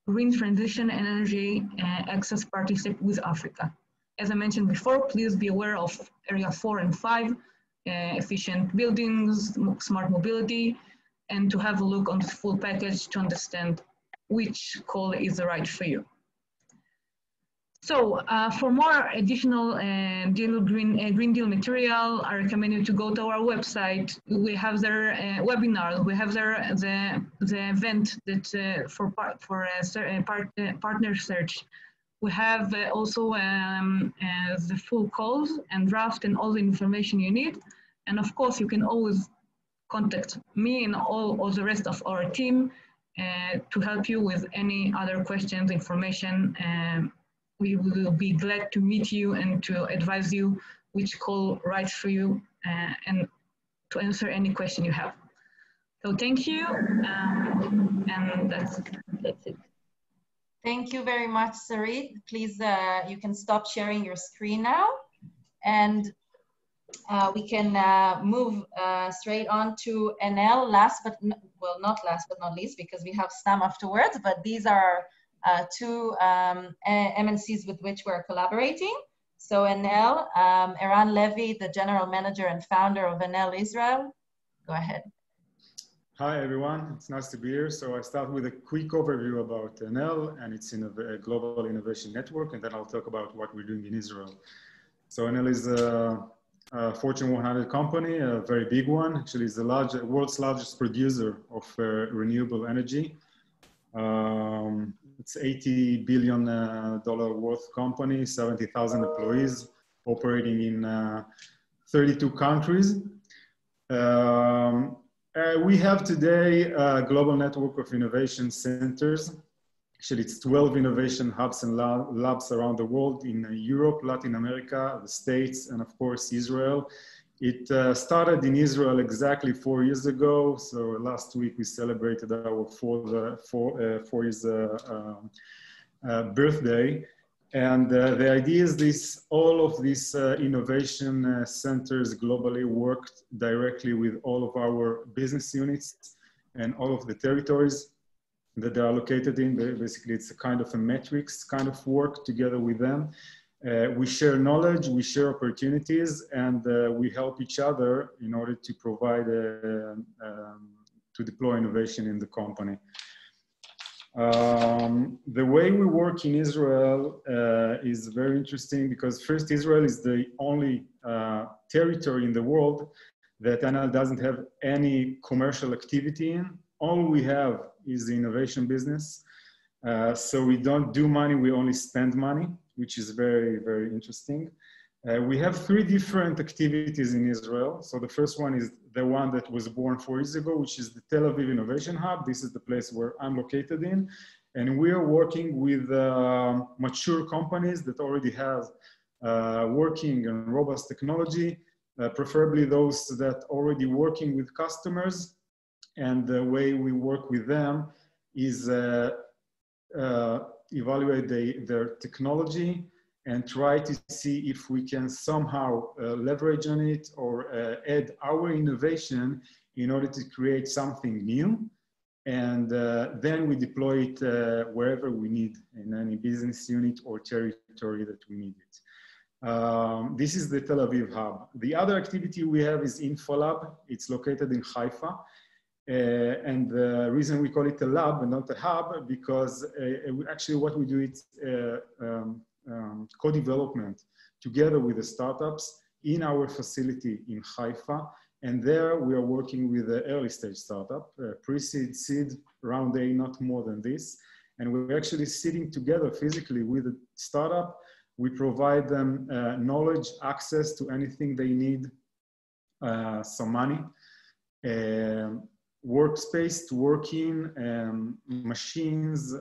Speaker 6: green transition energy access partnership with Africa. As I mentioned before, please be aware of area 4 and 5, efficient buildings, smart mobility, and to have a look on the full package to understand which call is the right for you. So for more additional Green Deal material, I recommend you to go to our website. We have their webinar. We have the event that for partner search. We have also the full calls and draft and all the information you need. And of course, you can always contact me and all the rest of our team to help you with any other questions, information. We will be glad to meet you and to advise you which call right for you and to answer any question you have. So thank you, and that's it.
Speaker 1: Thank you very much, Sarit. Please, you can stop sharing your screen now, and we can move straight on to ENEL. Not last but not least, because we have Snam afterwards, but these are 2 MNCs with which we're collaborating. So ENEL, Eran Levy, the general manager and founder of ENEL Israel. Go ahead.
Speaker 7: Hi everyone, it's nice to be here. So I start with a quick overview about ENEL and its global innovation network, and then I'll talk about what we're doing in Israel. So ENEL is a Fortune 100 company, a very big one. Actually, it's the world's largest producer of renewable energy. It's $80 billion worth company, 70,000 employees, operating in 32 countries. We have today a global network of innovation centers. Actually, it's 12 innovation hubs and labs around the world in Europe, Latin America, the States, and of course, Israel. It started in Israel exactly 4 years ago. So last week we celebrated our four years birthday. And the idea is this: all of these innovation centers globally worked directly with all of our business units and all of the territories that they are located in. Basically, it's a kind of a metrics kind of work together with them. We share knowledge, we share opportunities, and we help each other in order to provide, to deploy innovation in the company. The way we work in Israel is very interesting because first, Israel is the only territory in the world that ENEL doesn't have any commercial activity in. All we have is the innovation business. So we don't do money, we only spend money, which is very, very interesting. We have 3 different activities in Israel. So the first one is the one that was born 4 years ago, which is the Tel Aviv Innovation Hub. This is the place where I'm located in. And we are working with mature companies that already have working and robust technology, preferably those that already working with customers. And the way we work with them is evaluate their technology and try to see if we can somehow leverage on it or add our innovation in order to create something new. And then we deploy it wherever we need in any business unit or territory that we need it. This is the Tel Aviv hub. The other activity we have is InfoLab. It's located in Haifa. And the reason we call it a lab and not a hub, because actually what we do is co-development together with the startups in our facility in Haifa. And there we are working with the early stage startup, pre-seed, seed, round A, not more than this. And we're actually sitting together physically with the startup. We provide them knowledge, access to anything they need, some money, workspace to work in, machines,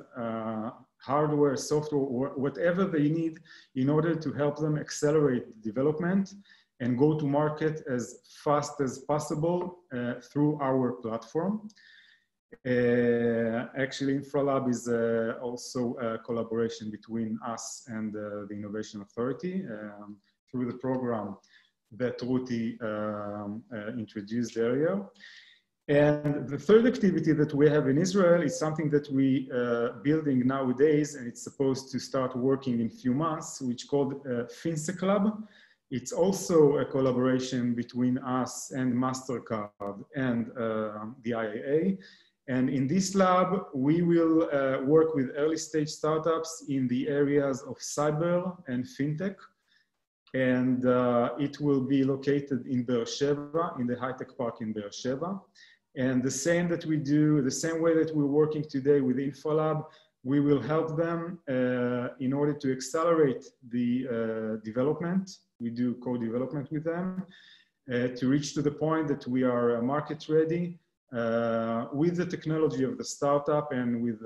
Speaker 7: hardware, software, whatever they need in order to help them accelerate development and go to market as fast as possible through our platform. Actually, InfraLab is also a collaboration between us and the Innovation Authority through the program that Ruti introduced earlier. And the third activity that we have in Israel is something that we building nowadays, and it's supposed to start working in a few months, which is called FinSec Lab. It's also a collaboration between us and MasterCard and the IAA. And in this lab, we will work with early stage startups in the areas of cyber and fintech. And it will be located in Be'er Sheva, in the high-tech park in Be'er Sheva. And the same that we do, the same way that we're working today with InfoLab, we will help them in order to accelerate the development. We do co-development with them to reach to the point that we are market ready with the technology of the startup and with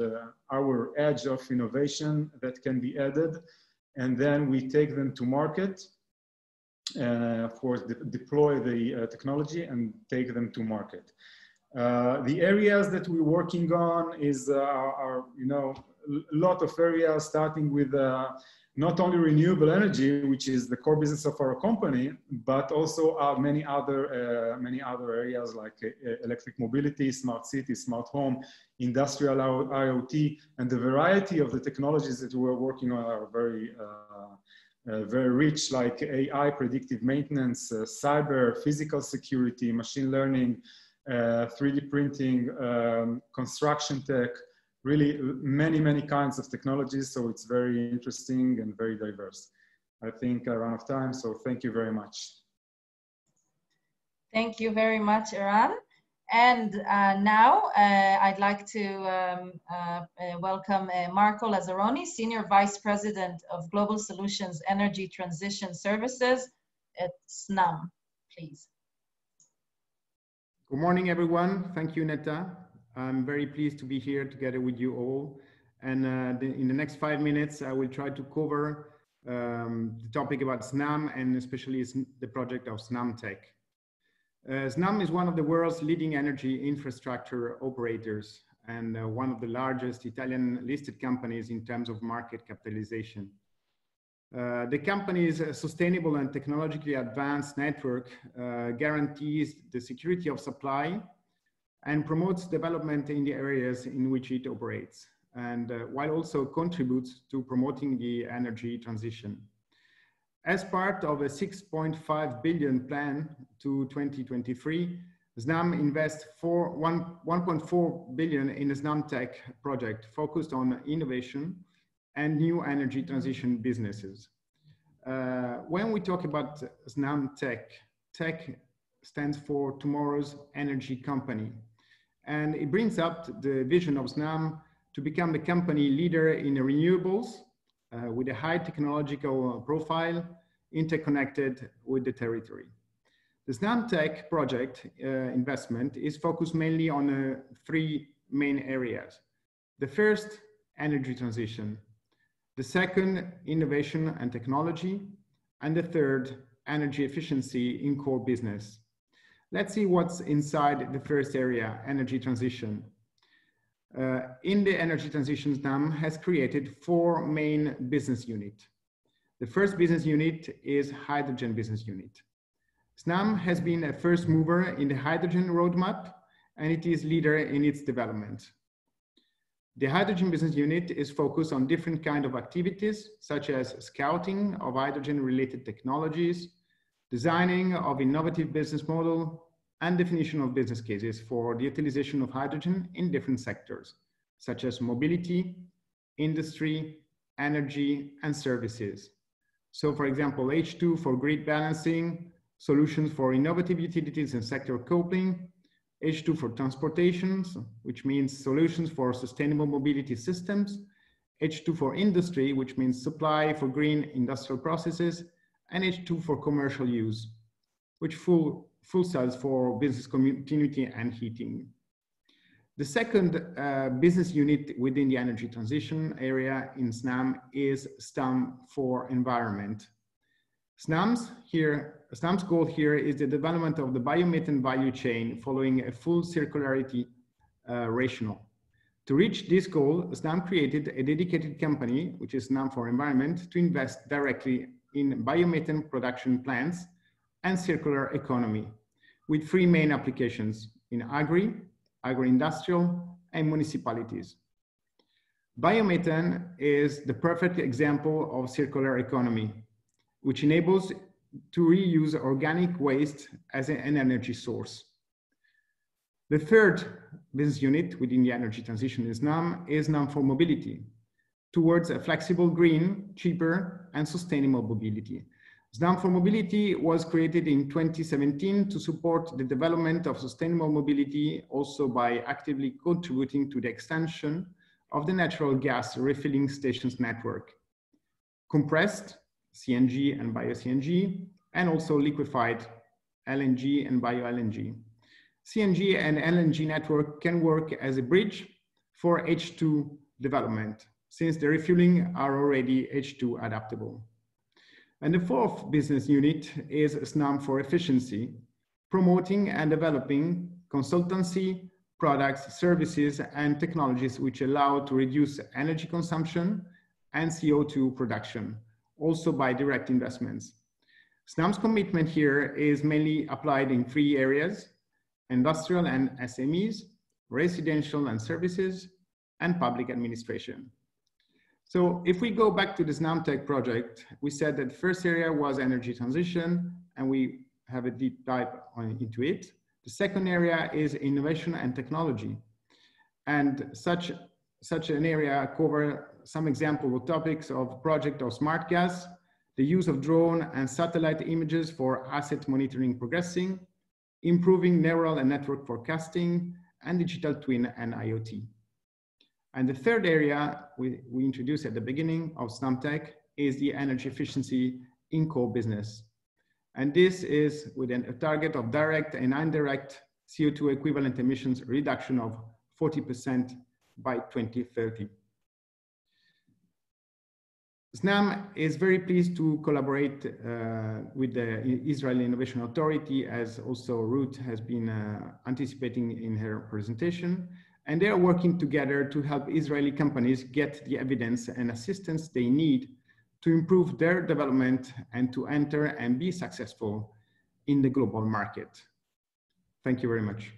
Speaker 7: our edge of innovation that can be added. And then we take them to market, of course, deploy the technology and take them to market. The areas that we're working on is are a lot of areas, starting with not only renewable energy, which is the core business of our company, but also many other areas like electric mobility, smart city, smart home, industrial IoT, and the variety of the technologies that we're working on are very rich, like AI, predictive maintenance, cyber, physical security, machine learning, 3D printing, construction tech, really many kinds of technologies. So it's very interesting and very diverse. I think I ran out of time, so thank you very much.
Speaker 1: Thank you very much, Eran. And now I'd like to welcome Marco Lazzaroni, Senior Vice President of Global Solutions Energy Transition Services at SNAM, please.
Speaker 8: Good morning, everyone. Thank you, Netta. I'm very pleased to be here together with you all. And in the next 5 minutes, I will try to cover the topic about SNAM and especially the project of SNAM Tech. SNAM is one of the world's leading energy infrastructure operators and one of the largest Italian listed companies in terms of market capitalization. The company's sustainable and technologically advanced network guarantees the security of supply and promotes development in the areas in which it operates, and while also contributes to promoting the energy transition. As part of a 6.5 billion plan to 2023, SNAM invests 1.4 billion in the SNAM Tech project focused on innovation and new energy transition businesses. When we talk about SNAM Tech, tech stands for tomorrow's energy company. And it brings up the vision of SNAM to become the company leader in renewables with a high technological profile, interconnected with the territory. The SNAM Tech project investment is focused mainly on 3 main areas. The first, energy transition. The second, innovation and technology. And the third, energy efficiency in core business. Let's see what's inside the first area, energy transition. In the energy transition, SNAM has created 4 main business units. The first business unit is hydrogen business unit. SNAM has been a first mover in the hydrogen roadmap, and it is leader in its development. The hydrogen business unit is focused on different kinds of activities, such as scouting of hydrogen-related technologies, designing of innovative business model, and definition of business cases for the utilization of hydrogen in different sectors, such as mobility, industry, energy, and services. So for example, H2 for grid balancing, solutions for innovative utilities and sector coupling, H2 for transportations, which means solutions for sustainable mobility systems, H2 for industry, which means supply for green industrial processes, and H2 for commercial use, which full cells for business continuity and heating. The second business unit within the energy transition area in SNAM is STAM for environment. SNAM's goal here is the development of the biomethane value chain following a full circularity rationale. To reach this goal, SNAM created a dedicated company, which is SNAM for environment, to invest directly in biomethane production plants and circular economy, with three main applications in agro-industrial, and municipalities. Biomethane is the perfect example of circular economy, which enables to reuse organic waste as an energy source. The third business unit within the energy transition is SNAM for mobility, towards a flexible, green, cheaper, and sustainable mobility. SNAM for mobility was created in 2017 to support the development of sustainable mobility, also by actively contributing to the extension of the natural gas refilling stations network, compressed CNG and bio-CNG, and also liquefied LNG and bio-LNG. CNG and LNG network can work as a bridge for H2 development, since the refueling are already H2 adaptable. And the fourth business unit is SNAM for efficiency, promoting and developing consultancy, products, services, and technologies which allow to reduce energy consumption and CO2 production, also by direct investments. SNAM's commitment here is mainly applied in three areas: industrial and SMEs, residential and services, and public administration. So if we go back to the SNAMTech project, we said that the first area was energy transition, and we have a deep dive into it. The second area is innovation and technology. And such an area covers some example of topics of project of smart gas, the use of drone and satellite images for asset monitoring progressing, improving neural and network forecasting, and digital twin and IoT. And the third area we introduced at the beginning of SNAMTech is the energy efficiency in core business. And this is with a target of direct and indirect CO2 equivalent emissions reduction of 40% by 2030. SNAM is very pleased to collaborate with the Israeli Innovation Authority, as also Ruth has been anticipating in her presentation. And they are working together to help Israeli companies get the evidence and assistance they need to improve their development and to enter and be successful in the global market. Thank you very much.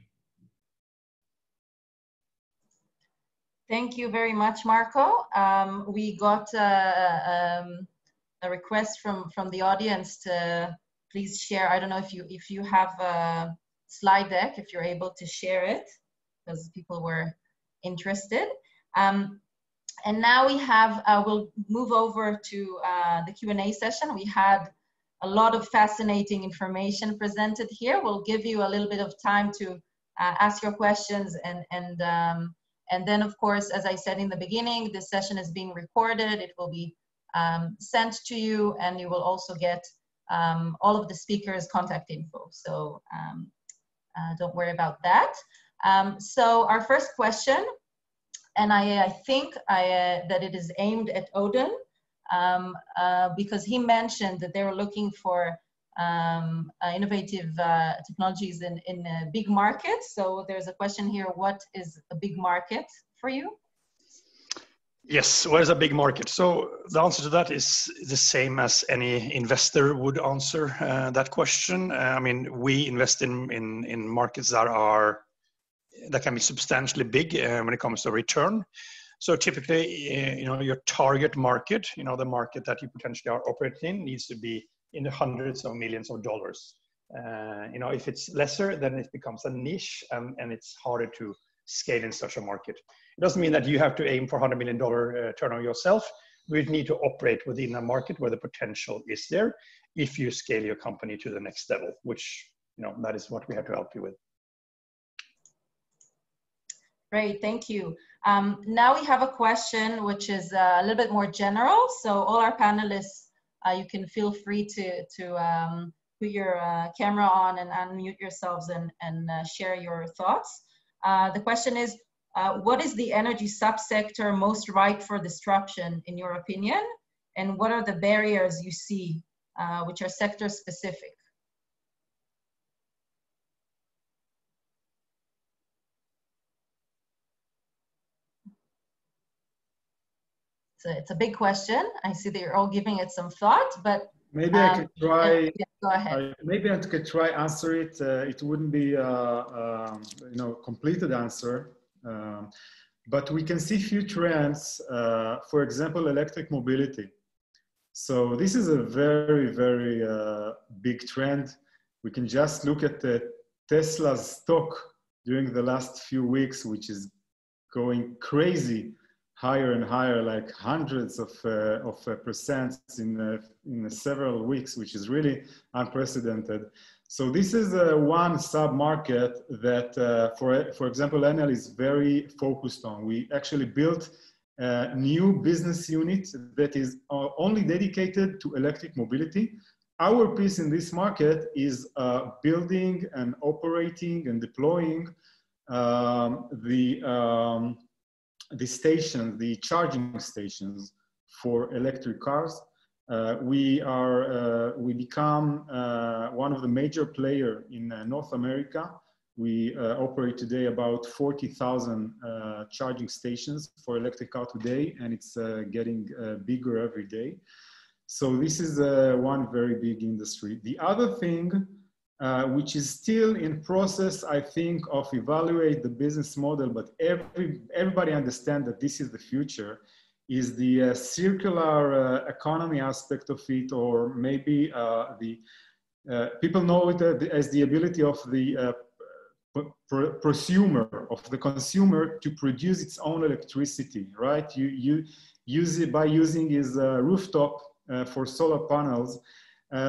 Speaker 1: Thank you very much, Marco. We got a request from the audience to please share. I don't know if you have a slide deck, if you're able to share it, because people were interested. And now we have, we'll move over to the Q&A session. We had a lot of fascinating information presented here. We'll give you a little bit of time to ask your questions. And then, of course, as I said in the beginning, this session is being recorded. It will be sent to you, and you will also get all of the speakers' contact info. So don't worry about that. So our first question, and I think that it is aimed at Odin, because he mentioned that they were looking for innovative technologies in big markets. So there's a question here: what is a big market for you?
Speaker 4: Yes, what is a big market? So the answer to that is the same as any investor would answer that question. I mean, we invest in markets that can be substantially big when it comes to return. So typically, your target market, the market that you potentially are operating in, needs to be in the hundreds of millions of dollars. If it's lesser, then it becomes a niche, and it's harder to scale in such a market. It doesn't mean that you have to aim for $100 million turnover yourself. We need to operate within a market where the potential is there if you scale your company to the next level, which, that is what we have to help you with.
Speaker 1: Great, thank you. Now we have a question which is a little bit more general. So all our panelists, you can feel free to put your camera on and unmute yourselves and share your thoughts. The question is, what is the energy subsector most ripe for disruption in your opinion? And what are the barriers you see, which are sector specific? So it's a big question. I see that you're all giving it some thought, but
Speaker 7: maybe I could try.
Speaker 1: Yeah, go ahead.
Speaker 7: Maybe I could try answer it. It wouldn't be completed answer, but we can see few trends. For example, electric mobility. So this is a very, very big trend. We can just look at Tesla's stock during the last few weeks, which is going crazy, higher and higher, like hundreds of percent in several weeks, which is really unprecedented. So this is one sub-market that, for example, ENEL is very focused on. We actually built a new business unit that is only dedicated to electric mobility. Our piece in this market is building and operating and deploying the charging stations for electric cars. We become one of the major players in North America. We operate today about 40,000 charging stations for electric car today, and it's getting bigger every day. So this is one very big industry. The other thing, which is still in process, I think, of evaluate the business model, but everybody understands that this is the future, is the circular economy aspect of it, or maybe people know it as the ability of the prosumer, of the consumer, to produce its own electricity, right? You use it by using his rooftop for solar panels.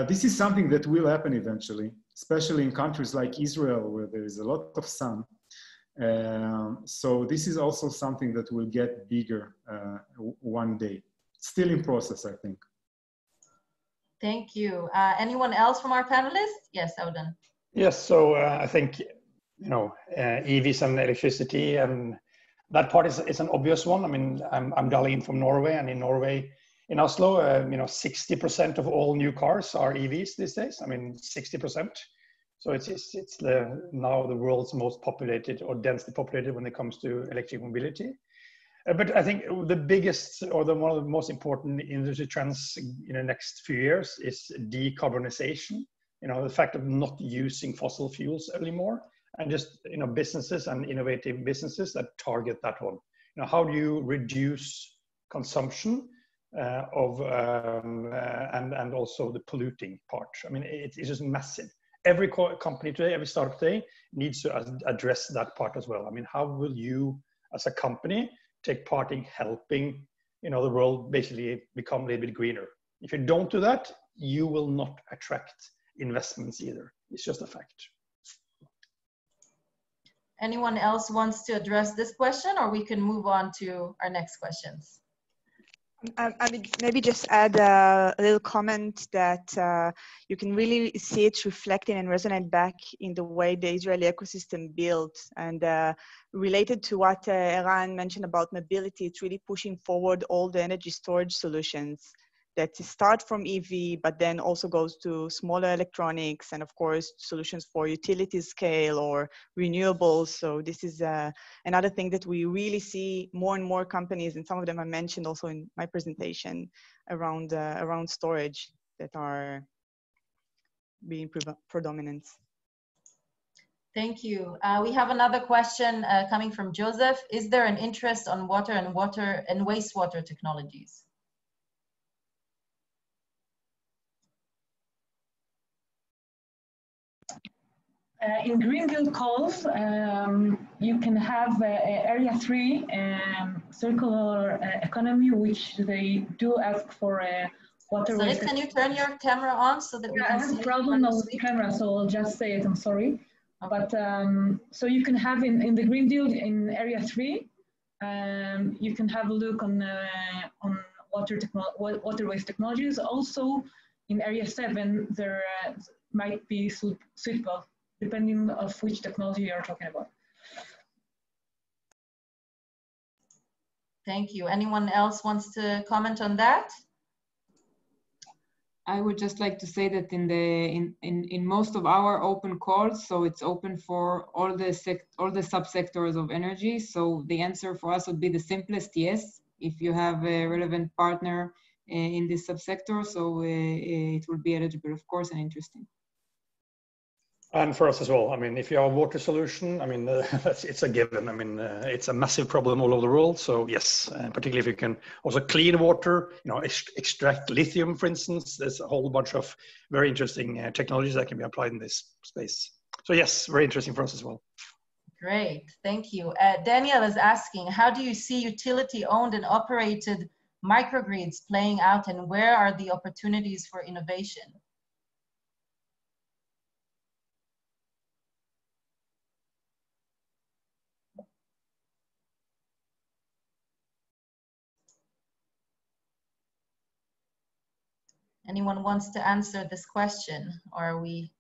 Speaker 7: This is something that will happen eventually, especially in countries like Israel, where there is a lot of sun. So this is also something that will get bigger one day. Still in process, I think.
Speaker 1: Thank you. Anyone else from our panelists? Yes, Odin.
Speaker 4: Yes, so I think, EVs and electricity, and that part is an obvious one. I mean, I'm dialing in from Norway, and in Norway, in Oslo, 60% of all new cars are EVs these days. I mean, 60%. So it's now the world's most populated or densely populated when it comes to electric mobility. But I think the biggest, or one of the most important industry trends in the next few years is decarbonization. The fact of not using fossil fuels anymore, and just businesses and innovative businesses that target that one. How do you reduce consumption and also the polluting part? I mean, it's just massive. Every company today, every startup today needs to address that part as well. I mean, how will you, as a company, take part in helping, the world basically become a little bit greener? If you don't do that, you will not attract investments either. It's just a fact.
Speaker 1: Anyone else wants to address this question, or we can move on to our next questions?
Speaker 3: I mean, maybe just add a little comment that you can really see it reflecting and resonate back in the way the Israeli ecosystem built. And related to what Eran mentioned about mobility, it's really pushing forward all the energy storage solutions that start from EV, but then also goes to smaller electronics, and of course, solutions for utility scale or renewables. So this is another thing that we really see more and more companies, and some of them I mentioned also in my presentation, around storage that are being predominant.
Speaker 1: Thank you. We have another question coming from Joseph. Is there an interest on water and wastewater technologies?
Speaker 6: In Green Deal calls, you can have Area 3 circular economy, which they do ask for water.
Speaker 1: Sarit, can you turn your camera on so that we can see?
Speaker 6: I have a problem with the camera, so I'll just say it, I'm sorry. Okay. But so you can have in the Green Deal in Area 3, you can have a look on water-waste technologies. Also in Area 7, there might be suitable, depending on which technology you're talking about.
Speaker 1: Thank you. Anyone else wants to comment on that?
Speaker 5: I would just like to say that in most of our open calls, so it's open for all the subsectors of energy. So the answer for us would be the simplest yes, if you have a relevant partner in this subsector. So it will be eligible, of course, and interesting.
Speaker 4: And for us as well. I mean, if you have a water solution, I mean, it's a given. I mean, it's a massive problem all over the world. So yes, particularly if you can also clean water, you know, extract lithium, for instance. There's a whole bunch of very interesting technologies that can be applied in this space. So yes, very interesting for us as well.
Speaker 1: Great, thank you. Daniel is asking, how do you see utility-owned and operated microgrids playing out, and where are the opportunities for innovation? Anyone wants to answer this question, or are we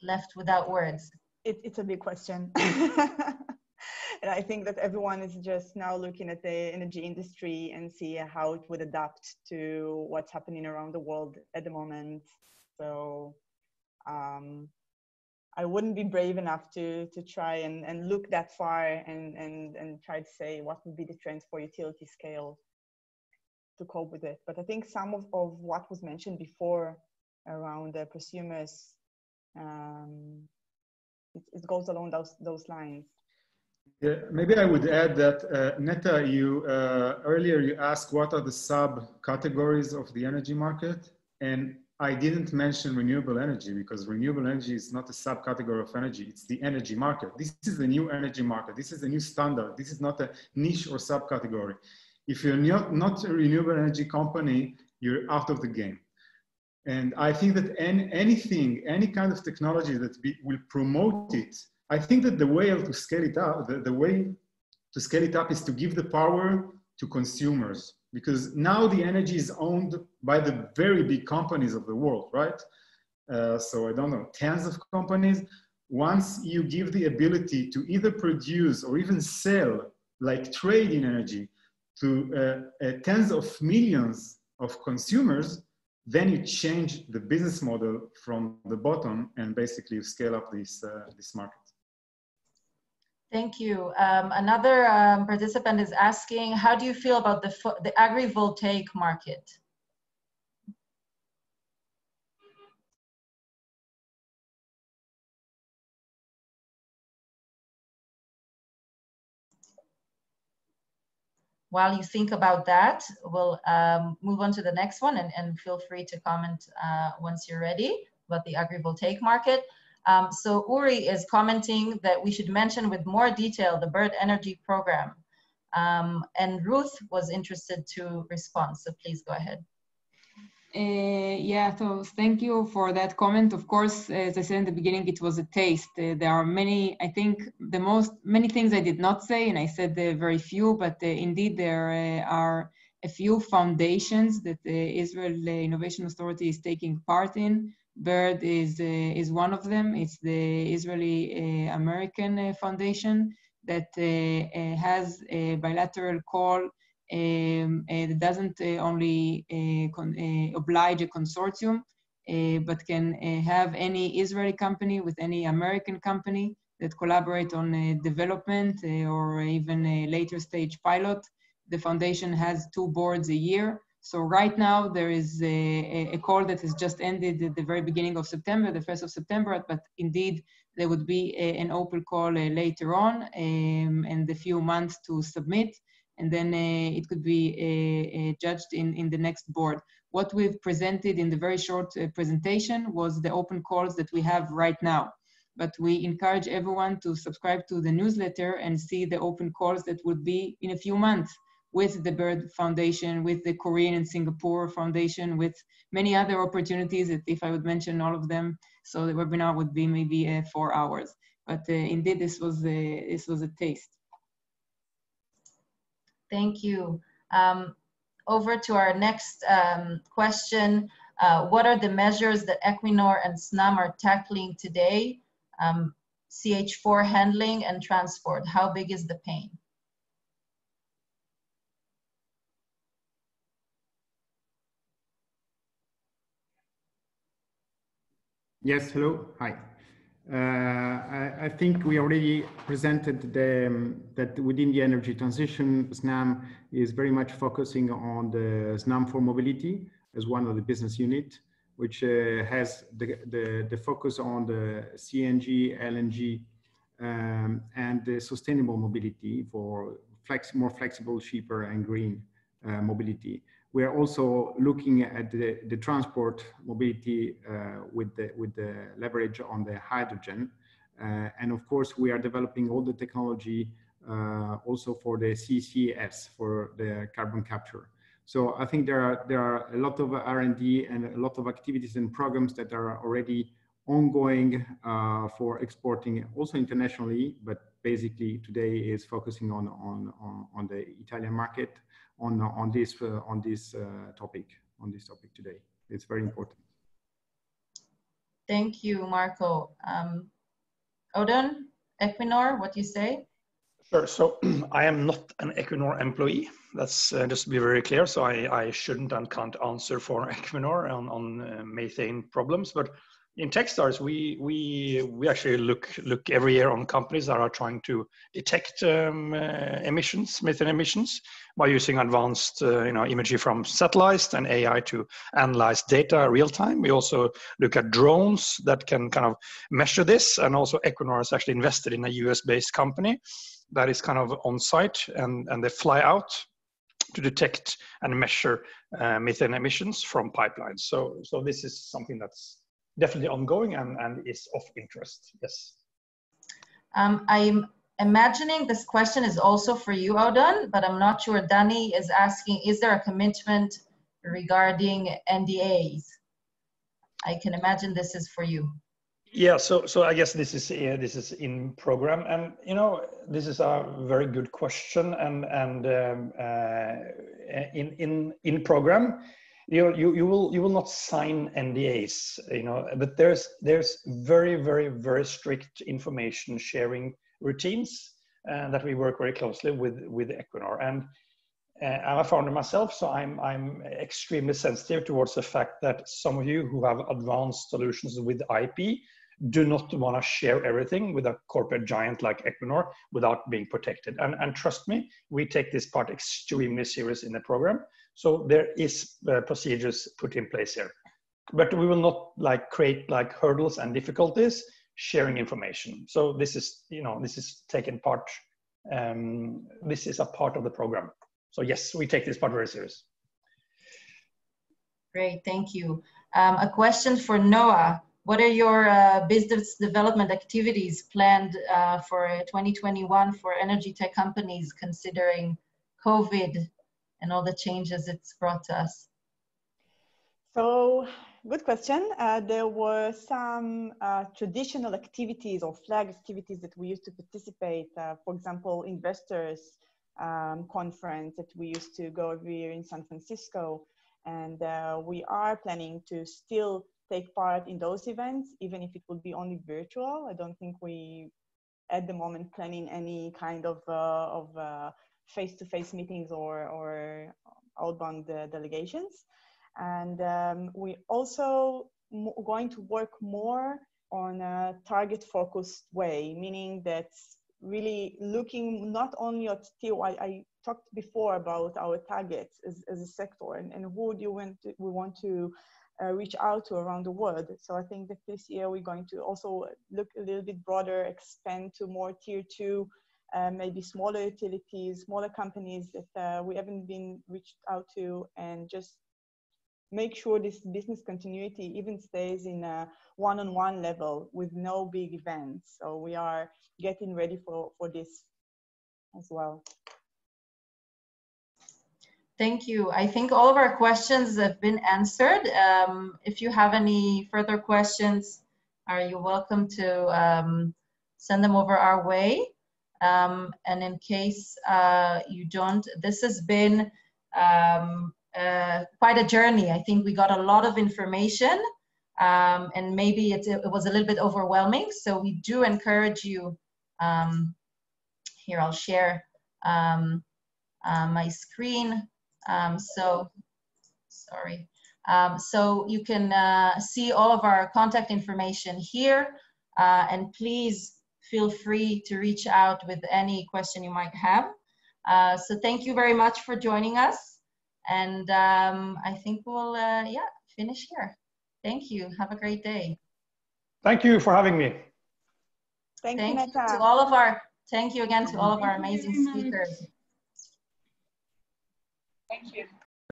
Speaker 1: left without words?
Speaker 3: It's a big question. And I think that everyone is just now looking at the energy industry and see how it would adapt to what's happening around the world at the moment. So I wouldn't be brave enough to try and look that far and try to say what would be the trends for utility scale to cope with it. But I think some of what was mentioned before around the prosumers, it goes along those lines.
Speaker 7: Yeah, maybe I would add that, Netta, you earlier you asked what are the subcategories of the energy market, and I didn't mention renewable energy because renewable energy is not a subcategory of energy, it's the energy market. This is the new energy market. This is the new standard. This is not a niche or subcategory. If you're not a renewable energy company, you're out of the game. And I think that any kind of technology that will promote it, I think that the way to scale it up, the way to scale it up is to give the power to consumers, because now the energy is owned by the very big companies of the world, right? So I don't know, tens of companies. Once you give the ability to either produce or even sell, like trade in energy, to tens of millions of consumers, then you change the business model from the bottom and basically you scale up this market.
Speaker 1: Thank you. Another participant is asking, how do you feel about the agrivoltaic market? While you think about that, we'll move on to the next one and feel free to comment once you're ready about the agrivoltaic market. So Uri is commenting that we should mention with more detail the Bird Energy program. And Ruth was interested to respond, so please go ahead.
Speaker 5: Yeah, so thank you for that comment. Of course, as I said in the beginning, it was a taste. There are many, I think many things I did not say, and I said very few, but indeed there are a few foundations that the Israel Innovation Authority is taking part in. Bird is one of them. It's the Israeli American Foundation that has a bilateral call that doesn't only oblige a consortium, but can have any Israeli company with any American company that collaborate on development or even a later stage pilot. The foundation has 2 boards a year, So right now there is a call that has just ended at the very beginning of September, the 1st of September, but indeed there would be an open call later on and a few months to submit, and then it could be judged in the next board. What we've presented in the very short presentation was the open calls that we have right now. But we encourage everyone to subscribe to the newsletter and see the open calls that would be in a few months with the Bird Foundation, with the Korean and Singapore Foundation, with many other opportunities, that if I would mention all of them, so the webinar would be maybe 4 hours. But indeed, this was a taste.
Speaker 1: Thank you. Over to our next question. What are the measures that Equinor and Snam are tackling today? CH4 handling and transport. How big is the pain?
Speaker 8: Yes, hello, hi. I think we already presented that within the energy transition, Snam is very much focusing on the Snam for mobility as one of the business units, which has the focus on the CNG, LNG, and the sustainable mobility for more flexible, cheaper, and green mobility. We are also looking at the transport mobility with the leverage on the hydrogen. And of course, we are developing all the technology also for the CCS, for the carbon capture. So I think there are a lot of R&D and a lot of activities and programs that are already ongoing for exporting also internationally, but basically today is focusing on the Italian market on this topic today. It's very important.
Speaker 1: Thank you, Marco. Odon, Equinor, what do you say?
Speaker 4: Sure. So I am not an Equinor employee. That's just to be very clear. So I shouldn't and can't answer for Equinor on methane problems. But in Techstars, we actually look every year on companies that are trying to detect emissions, methane emissions, by using advanced imagery from satellites and AI to analyze data real time. We also look at drones that can kind of measure this, and also Equinor has actually invested in a US-based company that is kind of on site, and they fly out to detect and measure methane emissions from pipelines. So this is something that's definitely ongoing and is of interest. Yes.
Speaker 1: I'm imagining this question is also for you, Odon, but I'm not sure. Danny is asking, is there a commitment regarding NDAs? I can imagine this is for you.
Speaker 4: Yeah, so I guess this is in program, and this is a very good question, and in program, you will not sign NDAs, but there's very strict information sharing routines that we work very closely with Equinor, and I'm a founder myself, so I'm extremely sensitive towards the fact that some of you who have advanced solutions with IP do not want to share everything with a corporate giant like Equinor without being protected. And trust me, we take this part extremely serious in the program. So there is procedures put in place here, but we will not create hurdles and difficulties sharing information. So this is, this is taken part. This is a part of the program. So yes, we take this part very serious.
Speaker 1: Great, thank you. A question for Noah. What are your business development activities planned for 2021 for energy tech companies, considering COVID and all the changes it's brought to us?
Speaker 3: So, good question. There were some traditional activities or flag activities that we used to participate. For example, investors conference that we used to go every year in San Francisco. And we are planning to still take part in those events, even if it will be only virtual. I don't think we, at the moment, planning any kind of face-to-face meetings or outbound delegations. And we also going to work more on a target-focused way, meaning that really looking not only at I talked before about our targets as a sector and who do we want to reach out to around the world. So I think that this year we're going to also look a little bit broader, expand to more tier 2, maybe smaller utilities, smaller companies that we haven't been reached out to, and just make sure this business continuity even stays in a one-on-one level with no big events. So we are getting ready for this as well.
Speaker 1: Thank you. I think all of our questions have been answered. If you have any further questions, are you welcome to send them over our way. And in case you don't, this has been quite a journey. I think we got a lot of information and maybe it was a little bit overwhelming. So we do encourage you, here I'll share my screen. So you can see all of our contact information here, and please feel free to reach out with any question you might have. So thank you very much for joining us, and I think we'll finish here. Thank you. Have a great day.
Speaker 4: Thank you for having me.
Speaker 3: Thank you to
Speaker 1: all of our. Thank you again to all of our amazing speakers.
Speaker 6: Thank you.